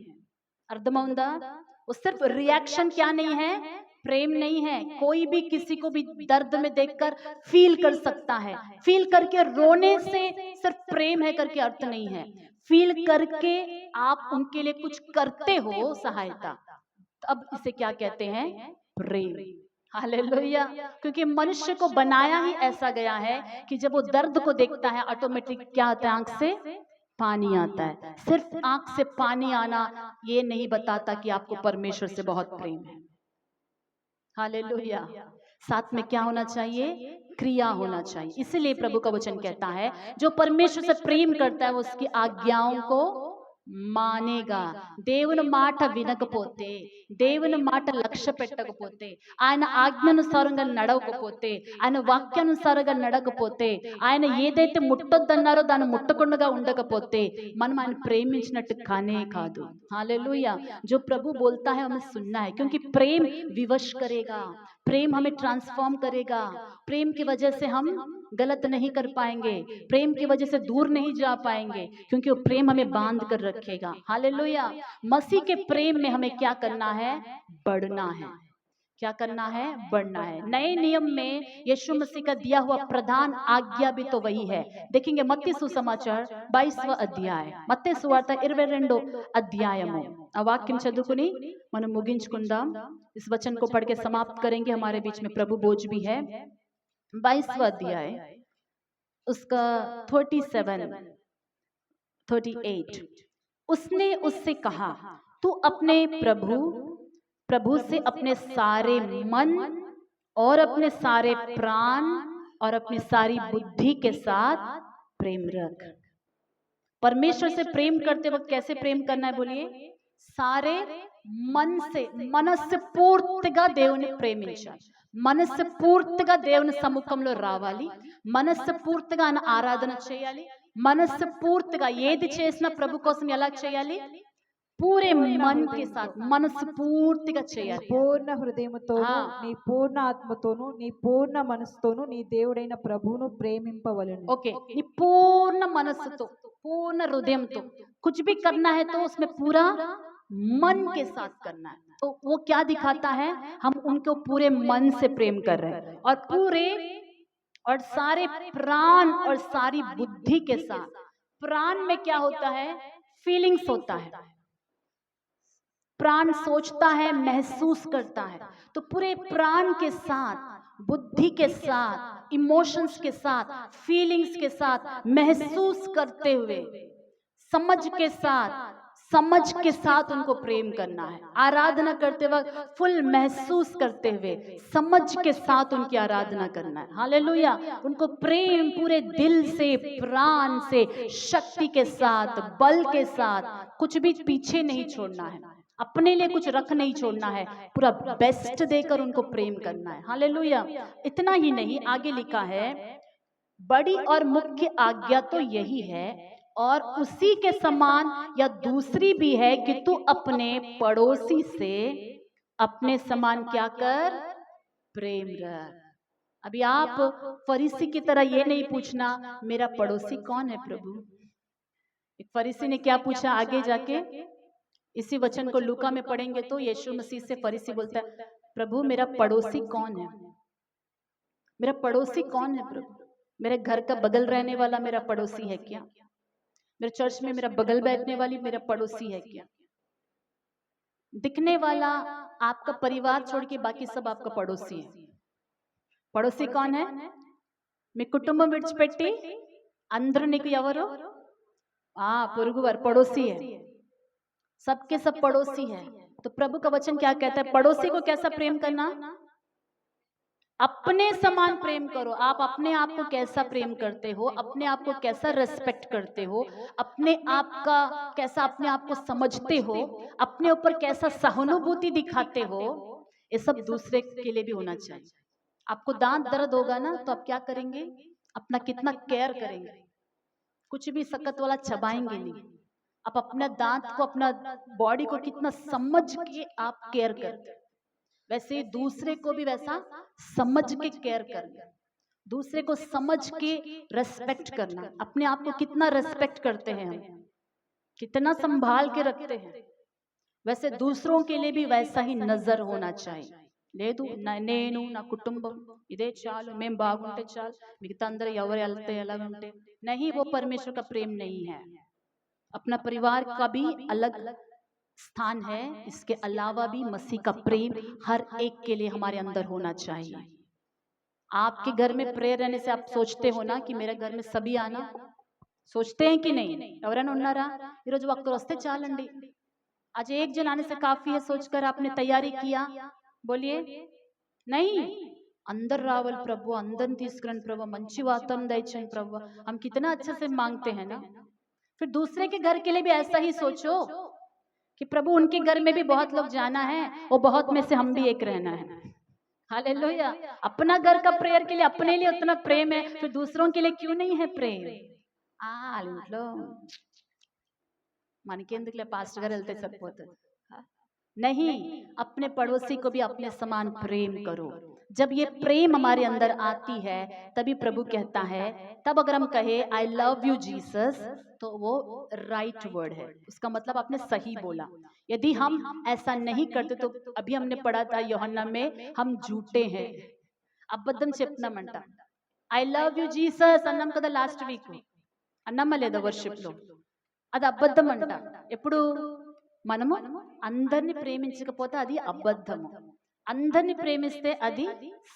अर्थमौंदा? वो सिर्फ रिएक्शन क्या नहीं है? प्रेम नहीं है। कोई भी किसी को भी दर्द में देखकर फील कर सकता है। फील करके रोने से सिर्फ प्रेम है करके अर्थ नहीं है। फील करके आप उनके लिए कुछ करते हो सहायता, अब इसे क्या कहते हैं? प्रेम। हालेलुया। क्योंकि मनुष्य को बनाया ही ऐसा गया है कि जब वो दर्द को देखता है ऑटोमेटिक क्या आता है? आंख से पानी आता है। सिर्फ आंख से पानी आना ये नहीं बताता कि आपको परमेश्वर से बहुत प्रेम है। हालेलुया। साथ में क्या होना चाहिए? क्रिया होना चाहिए। इसलिए प्रभु का वचन कहता है जो परमेश्वर से प्रेम करता है वो उसकी आज्ञाओं को మానేగా దేవుని మాట వినకపోతే దేవుని మాట లక్ష్య పెట్టకపోతే ఆయన ఆజ్ఞానుసారంగా నడవకపోతే ఆయన వాక్యానుసారంగా నడకపోతే ఆయన ఏదైతే ముట్టొద్దన్నారో దాన్ని ముట్టకుండా ఉండకపోతే మనం ఆయన ప్రేమించినట్టు కానే కాదు हालेलुया जो प्रभु बोलता है हमें सुनना है क्योंकि प्रेम विवश करेगा प्रेम हमें ट्रांसफॉर्म करेगा प्रेम की वजह से हम गलत नहीं कर पाएंगे प्रेम की वजह से दूर नहीं जा पाएंगे क्योंकि वो प्रेम हमें बांध कर रखेगा हालेलुया मसीह के प्रेम में हमें क्या करना है बढ़ना है क्या करना है बढ़ना है नए नियम में यीशु मसीह का दिया हुआ प्रधान आज्ञा भी तो वही है देखेंगे मत्ती सुसमाचार 22वां अध्याय मत्ती सुवार्త 22 अध्यायము ఆ వాక్యం చదువుకుని మనం ముగించుకుందాం इस वचन को पढ़ के समाप्त करेंगे हमारे बीच में प्रभु बोझ भी है 22वां अध्याय उसका 38 उसने उससे कहा तू अपने प्रभु से अपने सारे मन और अपने सारे प्राण और अपनी सारी बुद्धि के साथ प्रेम रख परमेश्वर से प्रेम करते वक्त कैसे प्रेम करना है बोलिए सारे మనస్సు పూర్తిగా దేవుని ప్రేమించాలి మనస్సు పూర్తిగా దేవుని సముఖంలో రావాలి మనస్సు పూర్తిగా ఆయన ఆరాధన చేయాలి మనస్సు పూర్తిగా ఏది చేసినా ప్రభు కోసం ఎలా చేయాలి पूरे मन के साथ మనస్సు పూర్తిగా చేయాలి పూర్ణ హృదయముతోను నీ పూర్ణ ఆత్మతోను నీ పూర్ణ మనసుతోను నీ దేవుడైన ప్రభువును ప్రేమింపవలెను ओके नी पूर्ण मनस्सुतो पूर्ण हृदयमतो कुछ भी करना है तो उसमें पूरा मन के साथ करना है तो वो क्या दिखाता है हम उनको पूरे मन से प्रेम कर रहे हैं और पूरे और सारे प्राण और सारी बुद्धि के साथ प्राण में क्या होता है फीलिंग्स होता है प्राण सोचता है महसूस करता है तो पूरे प्राण के साथ बुद्धि के साथ इमोशंस के साथ फीलिंग्स के साथ महसूस करते हुए समझ के साथ उनको प्रेम करना है आराधना करते वक्त फुल महसूस करते हुए समझ के साथ उनकी आराधना करना है हालेलुया उनको प्रेम पूरे दिल से प्राण से शक्ति के साथ बल के साथ कुछ भी पीछे नहीं छोड़ना है अपने लिए कुछ रख नहीं छोड़ना है पूरा बेस्ट देकर उनको प्रेम करना है हालेलुया इतना ही नहीं आगे लिखा है बड़ी और मुख्य आज्ञा तो यही है और उसी के समान या दूसरी भी है कि तू अपने पड़ोसी से अपने समान क्या कर प्रेम रख अभी आप फरीसी की तरह ये नहीं पूछना मेरा पड़ोसी कौन है प्रभु एक फरीसी ने क्या पूछा आगे जाके इसी वचन को लूका में पढ़ेंगे तो यीशु मसीह से फरीसी बोलता है प्रभु मेरा पड़ोसी कौन है मेरा पड़ोसी कौन है प्रभु मेरे घर का बगल रहने वाला मेरा पड़ोसी है क्या मेरे चर्च में मेरा बगल बैठने वाली मेरा पड़ोसी है क्या दिखने वाला आपका परिवार छोड़ के बाकी सब आपका पड़ोसी है पड़ोसी कौन है మీ కుటుంబం విడిచిపెట్టి అందరూ నీకు ఎవరు పొరుగువారు पड़ोसी है सबके सब पड़ोसी है तो प्रभु का वचन क्या कहता है पड़ोसी को कैसा प्रेम करना अपने समान प्रेम करो आप अपने आप को कैसा प्रेम करते हो अपने आप को कैसा रेस्पेक्ट करते हो अपने आप का कैसा अपने आप को समझते हो अपने ऊपर कैसा सहानुभूति दिखाते हो ये सब दूसरे के लिए भी होना चाहिए आपको दांत दर्द होगा ना तो आप क्या करेंगे अपना कितना केयर करेंगे कुछ भी सख्त वाला चबाएंगे नहीं आप अपना दांत को अपना बॉडी को कितना समझ के आप केयर करते वैसे दूसरे को भी वैसा समझ के केयर करना दूसरे को समझ के रेस्पेक्ट करना अपने आप को कितना रेस्पेक्ट करते हैं हम कितना संभाल के रखते हैं वैसे दूसरों के लिए भी वैसा ही नजर होना चाहिए లేదు నేను నా కుటుంబం ఇదే చాలు మేము బాగుంటే చాలు మిగతా అందరూ ఎవరు వెళ్తే ఎలా ఉంటే नहीं वो परमेश्वर का प्रेम नहीं है अपना परिवार का भी अलग स्थान है इसके अलावा भी मसीह का प्रेम हर एक के लिए हमारे अंदर होना चाहिए आपके घर में प्रेयर रहने से आप सोचते हो ना कि मेरे घर में सभी आना सोचते हैं कि नहीं ఎవరైనా ఉన్నారా ఈరోజు ఒక్కరు వస్తే చాలండి आज एक जन आने से काफी है सोचकर आपने तैयारी किया बोलिए नहीं अंदर रावल प्रभु अंदर तीसकरण प्रभु मंची वातावरण दयचंद प्रभु हम कितना अच्छे से मांगते हैं ना फिर दूसरे के घर के लिए भी ऐसा ही सोचो कि प्रभु उनके घर में भी बहुत लोग जाना है, वो बहुत में से हम भी एक रहना है। हालेलुया। अपना घर का प्रेयर के लिए अपने लिए उतना प्रेम है, फिर दूसरों के लिए क्यों नहीं है प्रेम? ఇంట్లో మనకెందుకులే పాస్టర్ గారు వెళ్తే సరిపోతుంది। नहीं, अपने पड़ोसी को भी अपने समान प्रेम करो। जब ये प्रेम हमारे अंदर आती है तभी प्रभु कहता है, तब अगर हम कहे आई लव यू जीसस तो वो राइट वर्ड है, उसका मतलब आपने सही बोला। यदि हम ऐसा नहीं करते तो अभी हमने पढ़ा था यूहन्ना में, हम झूठे हैं, అబద్ధం చెప్తున్నామంట। ఐ లవ్ యూ జీసస్ అన్నాం కదా లాస్ట్ వీక్, అన్నామా లేదా వర్షిప్ లో? అది అబద్ధం అంట। ఎప్పుడు మనము అందరిని ప్రేమించకపోతే అది అబద్ధము, అందరిని ప్రేమిస్తే అది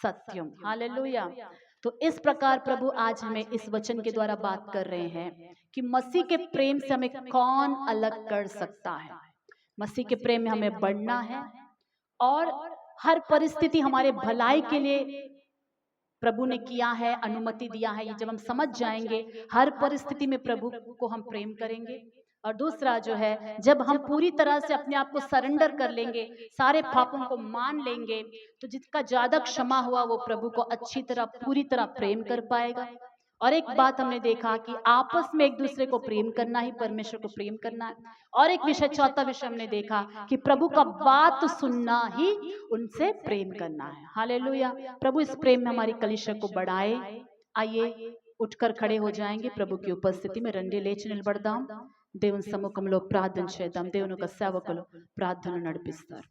सत्यम। हालेलुया। तो इस प्रकार प्रभु आज हमें इस वचन के द्वारा बात कर रहे हैं कि मसीह के प्रेम से हमें कौन अलग कर सकता है। मसीह के प्रेम में हमें बढ़ना है और हर परिस्थिति हमारे भलाई के लिए प्रभु ने किया है, अनुमति दिया है। ये जब हम समझ जाएंगे, हर परिस्थिति में प्रभु को हम प्रेम करेंगे। और दूसरा जो है, जब हम पूरी तरह से अपने आप को सरेंडर कर लेंगे, सारे पापों को मान लेंगे, तो जिसका ज्यादा क्षमा हुआ वो प्रभु को अच्छी तरह पूरी तरह प्रेम कर पाएगा। और एक बात हमने देखा कि आपस में एक दूसरे को प्रेम करना ही परमेश्वर को प्रेम करना है। और एक विषय, चौथा विषय हमने देखा कि प्रभु का बात सुनना ही उनसे प्रेम करना है। हालेलुया। प्रभु इस प्रेम में हमारी कलीसिया को बढ़ाए। आइए उठकर खड़े हो जाएंगे, प्रभु की उपस्थिति में రండి లేచి నిలబడదాం, దేవుని సముఖంలో ప్రార్థన చేద్దాం। దేవుని యొక్క సేవకులు ప్రార్థన నడిపిస్తారు।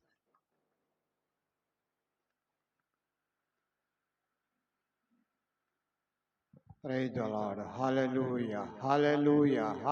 Praise the Lord. Hallelujah. Hallelujah.